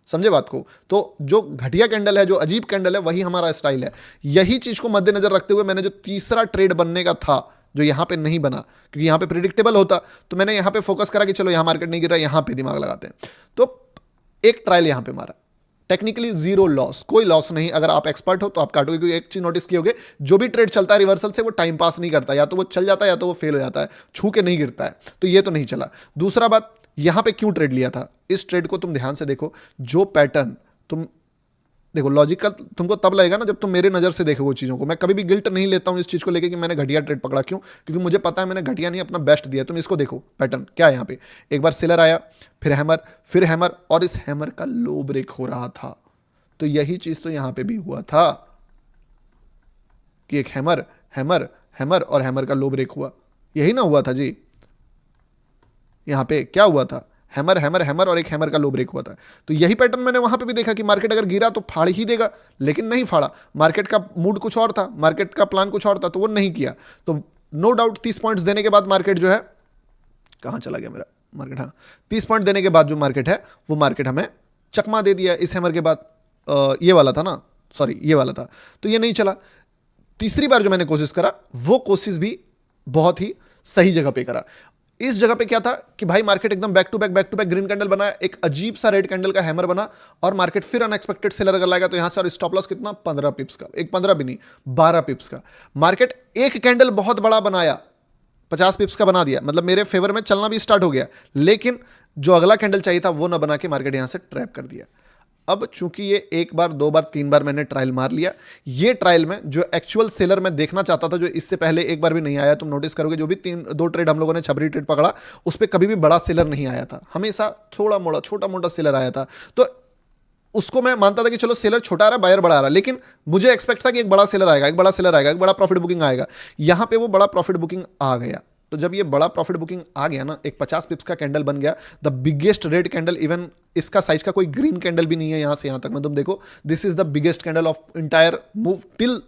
समझे बात को? तो जो घटिया कैंडल है, जो अजीब कैंडल है, वही हमारा स्टाइल है। यही चीज को मद्देनजर रखते हुए मैंने जो तीसरा ट्रेड बनने का था, जो यहां पे नहीं बना क्योंकि यहां पे प्रिडिक्टेबल होता, तो मैंने यहां पे फोकस करा कि चलो यहां मार्केट नहीं गिर रहा, यहां पे दिमाग लगाते हैं। तो एक ट्रायल यहां पे मारा, टेक्निकली 0 लॉस, कोई लॉस नहीं। अगर आप एक्सपर्ट हो तो आप काटोगे, क्योंकि एक चीज नोटिस किए होगे, जो भी ट्रेड चलता है रिवर्सल से वो टाइम पास नहीं करता, या तो वो चल जाता है या तो वो फेल हो जाता है, छू के नहीं गिरता है। तो ये तो नहीं चला। दूसरा बात, यहां पे क्यों ट्रेड लिया था, इस ट्रेड को तुम ध्यान से देखो। जो पैटर्न तुम देखो, लॉजिकल तुमको तब लगेगा ना जब तुम मेरे नजर से देखोगे चीजों को। मैं कभी भी गिल्ट नहीं लेता हूं इस चीज को लेके कि मैंने घटिया ट्रेड पकड़ा। क्यों? क्योंकि मुझे पता है मैंने घटिया नहीं, अपना बेस्ट दिया। तुम इसको देखो पैटर्न क्या है। यहां पे एक बार सेलर आया, फिर हैमर, और इस हैमर का लो ब्रेक हो रहा था। तो यही चीज तो यहां पे भी हुआ था कि एक हैमर और हैमर का लो ब्रेक हुआ। यही ना हुआ था जी? यहां पे क्या हुआ था? हैमर और एक हैमर का लो ब्रेक हुआ था। तो यही पैटर्न मैंने वहां पे भी देखा कि मार्केट अगर गिरा तो फाड़ ही देगा, लेकिन नहीं फाड़ा। मार्केट का मूड कुछ और था, मार्केट का प्लान कुछ और था, तो वो नहीं किया। तो नो डाउट 30 पॉइंट्स देने के बाद मार्केट जो है, कहां चला गया मेरा मार्केट, हाँ, 30 पॉइंट देने के बाद जो मार्केट है वो मार्केट हमें चकमा दे दिया इस हैमर के बाद। ये वाला था ना, सॉरी ये वाला था, तो ये नहीं चला। तीसरी बार जो मैंने कोशिश करा, वो कोशिश भी बहुत ही सही जगह पे करा। इस जगह पे क्या था कि भाई मार्केट एकदम back to back green candle बनाया, एक अजीब सा रेड कैंडल का हैमर बना, और मार्केट फिर अनएक्सपेक्टेड सेलर अगर लाएगा तो यहां से, और स्टॉप लॉस कितना, 15 पिप्स का, एक 15 भी नहीं 12 पिप्स का। मार्केट एक कैंडल बहुत बड़ा बनाया, 50 पिप्स का बना दिया, मतलब मेरे फेवर में चलना भी स्टार्ट हो गया, लेकिन जो अगला कैंडल चाहिए था वो ना बना के मार्केट यहां से ट्रैप कर दिया। अब चूंकि ये 1 बार 2 बार 3 बार मैंने ट्रायल मार लिया, ये ट्रायल में जो एक्चुअल सेलर मैं देखना चाहता था, जो इससे पहले एक बार भी नहीं आया, तुम नोटिस करोगे जो भी 2 ट्रेड हम लोगों ने छबरी ट्रेड पकड़ा, उस पर कभी भी बड़ा सेलर नहीं आया था, हमेशा थोड़ा मोड़ा छोटा मोटा सेलर आया था। तो उसको मैं मानता था कि चलो सेलर छोटा आ रहा है, बायर बड़ा आ रहा है, लेकिन मुझे एक्सपेक्ट था कि एक बड़ा सेलर आएगा, एक बड़ा सेलर आएगा, एक बड़ा प्रॉफिट बुकिंग आएगा। यहां पे वो बड़ा प्रॉफिट बुकिंग आ गया। तो जब ये बड़ा प्रॉफिट बुकिंग आ गया ना, एक 50 पिप्स का कैंडल बन गया, the biggest red candle, even इसका साइज का कोई ग्रीन कैंडल भी नहीं है यहां से यहां तक में। तुम देखो, this is the biggest candle of entire move till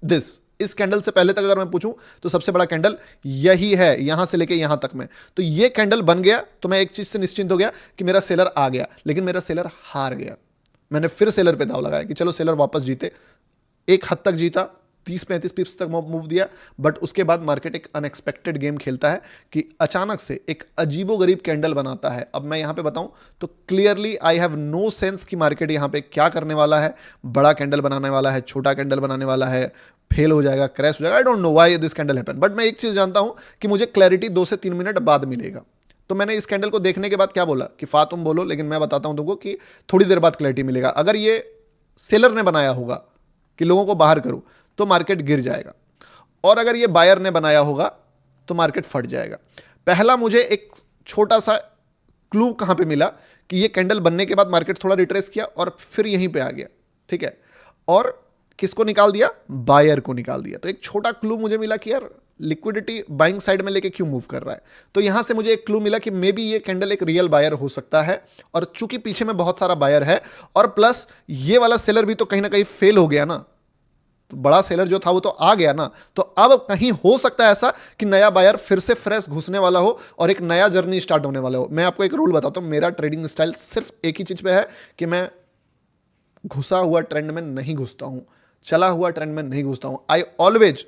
this. इस कैंडल से पहले तक अगर मैं पूछूं तो सबसे बड़ा कैंडल यही है, यहां से लेके यहां तक में। तो ये कैंडल बन गया तो मैं एक चीज से निश्चिंत हो गया कि मेरा सेलर आ गया, लेकिन मेरा सेलर हार गया। मैंने फिर सेलर पे दाव लगाया कि चलो सेलर वापस जीते। एक हद तक जीता, 30-35 पिप्स तक मूव दिया, बट उसके बाद मार्केट एक अनएक्सपेक्टेड गेम खेलता है कि अचानक से एक अजीबोगरीब कैंडल बनाता है। अब मैं यहां पे बताऊं तो clearly I have no sense कि मार्केट यहां पे क्या करने वाला है, बड़ा कैंडल बनाने वाला है, छोटा कैंडल बनाने वाला है, फेल हो जाएगा, क्रैश हो जाएगा, I don't know why this candle happen. But मैं एक चीज जानता हूं कि मुझे क्लैरिटी 2 से 3 मिनट बाद मिलेगा। तो मैंने इस कैंडल को देखने के बाद क्या बोला कि फा तुम बोलो, लेकिन मैं बताता हूं तुमको कि थोड़ी देर बाद क्लैरिटी मिलेगा। अगर ये सेलर ने बनाया होगा कि लोगों को बाहर करो तो मार्केट गिर जाएगा, और अगर ये बायर ने बनाया होगा तो मार्केट फट जाएगा। पहला मुझे एक छोटा सा क्लू कहाँ पे मिला कि ये कैंडल बनने के बाद मार्केट थोड़ा रिट्रेस किया और फिर यहीं पे आ गया, ठीक है, और किसको निकाल दिया, बायर को निकाल दिया। तो एक छोटा क्लू मुझे मिला कि यार लिक्विडिटी बाइंग साइड में लेके क्यों मूव कर रहा है। तो यहां से मुझे एक क्लू मिला कि मे बी ये कैंडल एक रियल बायर हो सकता है, और चूंकि पीछे में बहुत सारा बायर है और प्लस ये वाला सेलर भी तो कहीं ना कहीं फेल हो गया ना, तो बड़ा सेलर जो था वो तो आ गया ना, तो अब कहीं हो सकता है ऐसा कि नया बायर फिर से फ्रेश घुसने वाला हो और एक नया जर्नी स्टार्ट होने वाला हो। मैं आपको एक रूल बताता हूं, मेरा ट्रेडिंग स्टाइल सिर्फ एक ही चीज पे है कि मैं घुसा हुआ ट्रेंड में नहीं घुसता हूं, चला हुआ ट्रेंड में नहीं घुसता हूं। I always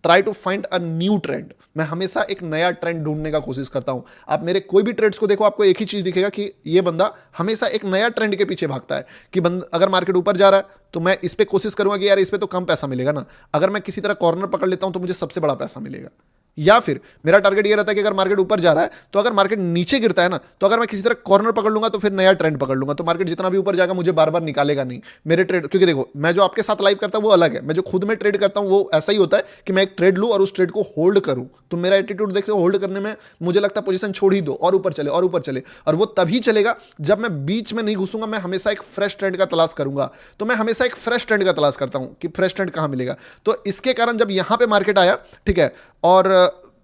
try to find a new trend. मैं हमेशा एक नया ट्रेंड ढूंढने का कोशिश करता हूं। आप मेरे कोई भी ट्रेड्स को देखो, आपको एक ही चीज दिखेगा कि ये बंदा हमेशा एक नया ट्रेंड के पीछे भागता है कि अगर मार्केट ऊपर जा रहा है तो मैं इस पे कोशिश करूंगा कि यार इस पे तो कम पैसा मिलेगा ना, अगर मैं किसी तरह कॉर्नर पकड़ लेता हूं तो मुझे सबसे बड़ा पैसा मिलेगा। या फिर मेरा टारगेट ये रहता है कि अगर मार्केट ऊपर जा रहा है तो अगर मार्केट नीचे गिरता है ना, तो अगर मैं किसी तरह कॉर्नर पकड़ लूंगा तो फिर नया ट्रेंड पकड़ लूंगा, तो मार्केट जितना भी ऊपर जाएगा मुझे बार बार निकालेगा नहीं मेरे ट्रेड। क्योंकि देखो, मैं जो आपके साथ लाइव करता हूं वो अलग है, मैं जो खुद में ट्रेड करता हूं वो ऐसा ही होता है कि मैं एक ट्रेड लूं और उस ट्रेड को होल्ड करूं। तो मेरा एटीट्यूड देखते हो, होल्ड करने में मुझे लगता है पोजीशन छोड़ ही दो और ऊपर चले और ऊपर चले, और वो तभी चलेगा जब मैं बीच में नहीं घुसूंगा। मैं हमेशा एक फ्रेश ट्रेंड का तलाश करूंगा। तो मैं हमेशा एक फ्रेश ट्रेंड का तलाश करता हूं कि फ्रेश ट्रेंड कहां मिलेगा। तो इसके कारण जब यहां पे मार्केट आया, ठीक है, और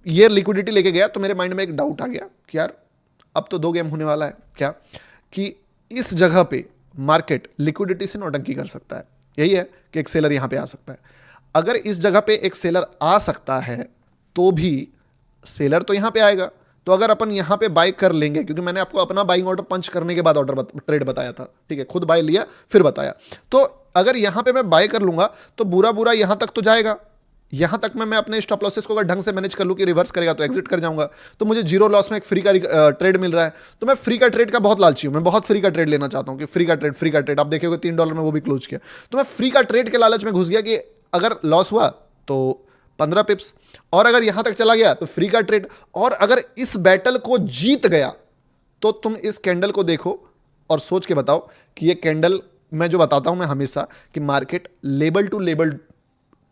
ये लिक्विडिटी लेके गया, तो मेरे माइंड में एक डाउट आ गया कि यार अब तो 2 गेम होने वाला है क्या, कि इस जगह पे मार्केट लिक्विडिटी से नौटंकी कर सकता है। यही है कि एक सेलर यहां पे आ सकता है। अगर इस जगह पे एक सेलर आ सकता है तो भी सेलर तो यहां पे आएगा, तो अगर अपन यहां पे बाय कर लेंगे, क्योंकि मैंने आपको अपना बाइंग ऑर्डर पंच करने के बाद ट्रेड बताया था, ठीक है, खुद बाय लिया फिर बताया। तो अगर यहां पे मैं बाय कर लूंगा तो बुरा बुरा यहां तक तो जाएगा, यहां तक मैं अपने स्टॉप लॉसेस को अगर ढंग से मैनेज कर लूं कि रिवर्स करेगा तो एग्जिट कर जाऊंगा, तो मुझे जीरो लॉस में एक फ्री का ट्रेड मिल रहा है। तो मैं फ्री का ट्रेड का बहुत लालची हूं, मैं बहुत फ्री का ट्रेड लेना चाहता हूं कि फ्री का ट्रेड आप देखोगे $3 में वो भी क्लोज किया। तो मैं फ्री का ट्रेड के लालच में घुस गया कि अगर लॉस हुआ तो 15 पिप्स, और अगर यहां तक चला गया तो फ्री का ट्रेड, और अगर इस बैटल को जीत गया तो तुम इस कैंडल को देखो और सोच के बताओ कि ये कैंडल, मैं जो बताता हूं मैं हमेशा कि market level to level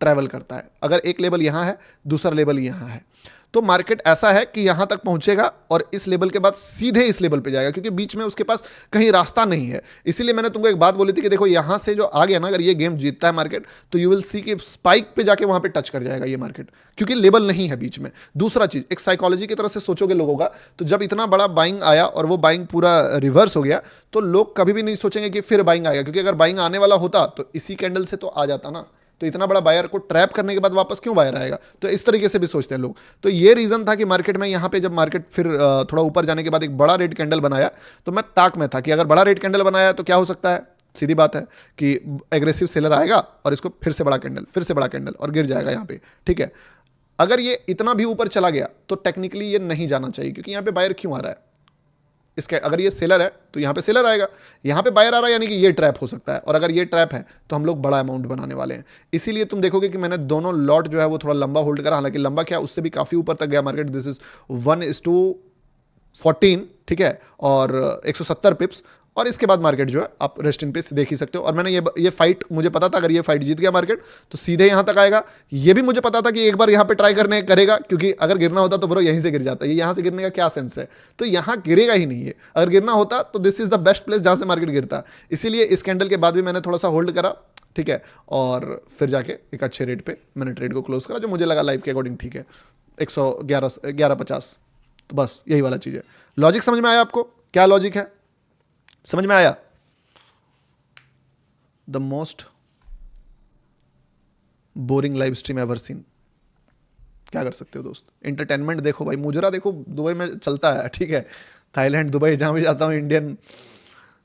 travel करता है। अगर एक लेवल यहां है, दूसरा लेवल यहां है, तो मार्केट ऐसा है कि यहां तक पहुंचेगा और इस लेवल के बाद सीधे इस लेवल पे जाएगा, क्योंकि बीच में उसके पास कहीं रास्ता नहीं है। इसीलिए मैंने तुमको एक बात बोली थी कि देखो यहां से जो आ गया ना, अगर ये गेम जीतता है मार्केट, तो यू विल सी कि स्पाइक पे जाके वहां पे टच कर जाएगा ये मार्केट, क्योंकि लेवल नहीं है बीच में। दूसरा चीज, एक साइकोलॉजी की तरह से सोचोगे लोगों का, तो जब इतना बड़ा बाइंग आया और वो बाइंग पूरा रिवर्स हो गया, तो लोग कभी भी नहीं सोचेंगे कि फिर बाइंग आएगा, क्योंकि अगर बाइंग आने वाला होता तो इसी कैंडल से तो आ जाता ना। तो इतना बड़ा बायर को ट्रैप करने के बाद वापस क्यों बायर आएगा, तो इस तरीके से भी सोचते हैं लोग। तो ये रीजन था कि मार्केट में यहां पे जब मार्केट फिर थोड़ा ऊपर जाने के बाद एक बड़ा रेड कैंडल बनाया, तो मैं ताक में था कि अगर बड़ा रेड कैंडल बनाया तो क्या हो सकता है। सीधी बात है कि एग्रेसिव सेलर आएगा और इसको फिर से बड़ा कैंडल और गिर जाएगा यहां पे, ठीक है। अगर ये इतना भी ऊपर चला गया तो टेक्निकली ये नहीं जाना चाहिए, क्योंकि यहां पे बायर क्यों आ रहा है, इसके अगर ये सेलर है तो यहां पे सेलर आएगा, यहां पे बायर आ रहा है, यानी कि ये ट्रैप हो सकता है, और अगर ये ट्रैप है तो हम लोग बड़ा अमाउंट बनाने वाले हैं। इसीलिए तुम देखोगे कि मैंने दोनों लॉट जो है वो थोड़ा लंबा होल्ड करा, हालांकि लंबा क्या, उससे भी काफी ऊपर तक गया मार्केट। दिस इज 1:14, ठीक है, और 170 पिप्स, और इसके बाद मार्केट जो है आप रेस्ट इन पीस देख ही सकते हो। और मैंने ये फाइट मुझे पता था, अगर ये फाइट जीत गया मार्केट तो सीधे यहां तक आएगा। ये भी मुझे पता था कि एक बार यहां पे ट्राई करने करेगा, क्योंकि अगर गिरना होता तो ब्रो यहीं से गिर जाता है, ये यहां से गिरने का क्या सेंस है, तो यहां गिरेगा ही नहीं है। अगर गिरना होता तो this is the best place जहां से मार्केट गिरता। इसीलिए इस कैंडल के बाद भी मैंने थोड़ा सा होल्ड करा, ठीक है, और फिर जाके एक अच्छे रेट पे मैंने ट्रेड को क्लोज करा, जो मुझे लगा लाइफ के अकॉर्डिंग ठीक है, 1150। तो बस यही वाला चीज है। लॉजिक समझ में आया आपको, क्या लॉजिक है, समझ में आया। The most boring live stream ever seen. क्या कर सकते हो दोस्त, एंटरटेनमेंट देखो भाई, मुजरा देखो, दुबई में चलता है, ठीक है, थाईलैंड दुबई जहां भी जाता हूं इंडियन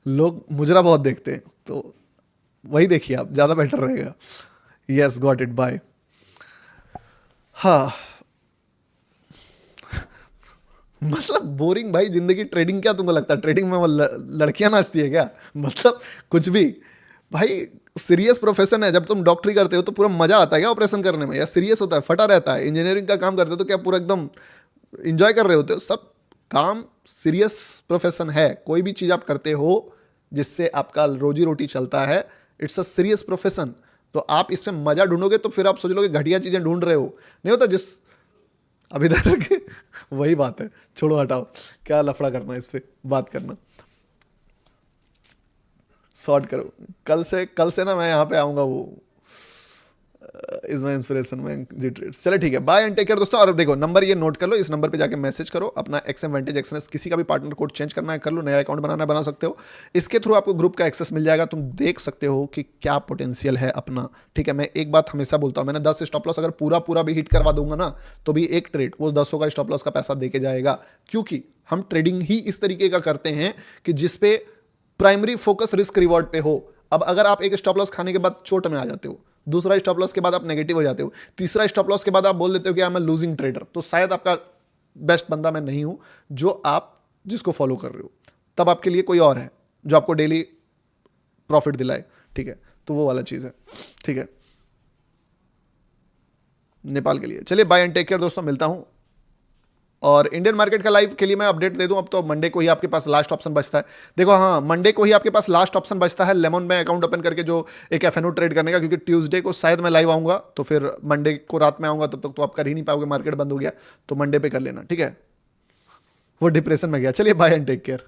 लोग मुजरा बहुत देखते हैं, तो वही देखिए आप, ज्यादा बेटर रहेगा। Yes, got it, bye. हाँ मतलब बोरिंग भाई जिंदगी, ट्रेडिंग क्या तुमको लगता है ट्रेडिंग में लड़कियां नाचती है क्या, मतलब कुछ भी भाई, सीरियस प्रोफेशन है। जब तुम डॉक्टरी करते हो तो पूरा मजा आता है क्या ऑपरेशन करने में, या सीरियस होता है, फटा रहता है। इंजीनियरिंग का काम करते हो तो क्या पूरा एकदम इंजॉय कर रहे होते हो, सब काम सीरियस प्रोफेशन है। कोई भी चीज़ आप करते हो जिससे आपका रोजी रोटी चलता है, इट्स अ सीरियस प्रोफेशन। तो आप इसमें मजा ढूंढोगे तो फिर आप सोच लोगे घटिया चीज़ें ढूंढ रहे हो, नहीं होता। जिस अब इधर के वही बात है, छोड़ो हटाओ, क्या लफड़ा करना है इस पे बात करना, सॉर्ट करो। कल से ना मैं यहाँ पे आऊँगा, वो इज माई इंस्पिरेशन में जी ट्रेड्स। चले ठीक है, बाय एंड टेक केयर दोस्तों। और देखो नंबर ये नोट कर लो, इस नंबर पे जाके मैसेज करो अपना XM Vantage XNS, किसी का भी पार्टनर कोड चेंज करना है कर लो, नया अकाउंट बनाना है बना सकते हो। इसके थ्रू आपको ग्रुप का एक्सेस मिल जाएगा, तुम देख सकते हो कि क्या पोटेंशियल है अपना। ठीक है, मैं एक बात हमेशा बोलता हूँ, मैंने 10 स्टॉप लॉस अगर पूरा भी हिट करवा दूंगा ना, तो भी एक ट्रेड वो 10 का स्टॉप लॉस का पैसा दे के जाएगा, क्योंकि हम ट्रेडिंग ही इस तरीके का करते हैं कि जिसपे प्राइमरी फोकस रिस्क रिवॉर्ड पे हो। अब अगर आप एक स्टॉप लॉस खाने के बाद चोट में आ जाते हो, दूसरा स्टॉप लॉस के बाद आप नेगेटिव हो जाते हो, तीसरा स्टॉप लॉस के बाद आप बोल देते हो कि आई एम लूजिंग ट्रेडर, तो शायद आपका बेस्ट बंदा मैं नहीं हूं जो आप जिसको फॉलो कर रहे हो। तब आपके लिए कोई और है जो आपको डेली प्रॉफिट दिलाए। ठीक है, तो वो वाला चीज है। ठीक है, नेपाल के लिए चलिए, बाय एंड टेक केयर दोस्तों, मिलता हूं। और इंडियन मार्केट का लाइव के लिए मैं अपडेट दे दूं, अब तो मंडे को ही आपके पास लास्ट ऑप्शन बचता है। देखो हाँ, मंडे को ही आपके पास लास्ट ऑप्शन बचता है लेमन में अकाउंट ओपन करके जो एक FNO ट्रेड करने का, क्योंकि ट्यूसडे को शायद मैं लाइव आऊंगा, तो फिर मंडे को रात में आऊंगा, तब तक तो आप कर ही नहीं पाओगे, मार्केट बंद हो गया, तो मंडे पे कर लेना। ठीक है, वो डिप्रेशन में गया। चलिए बाय एंड टेक केयर।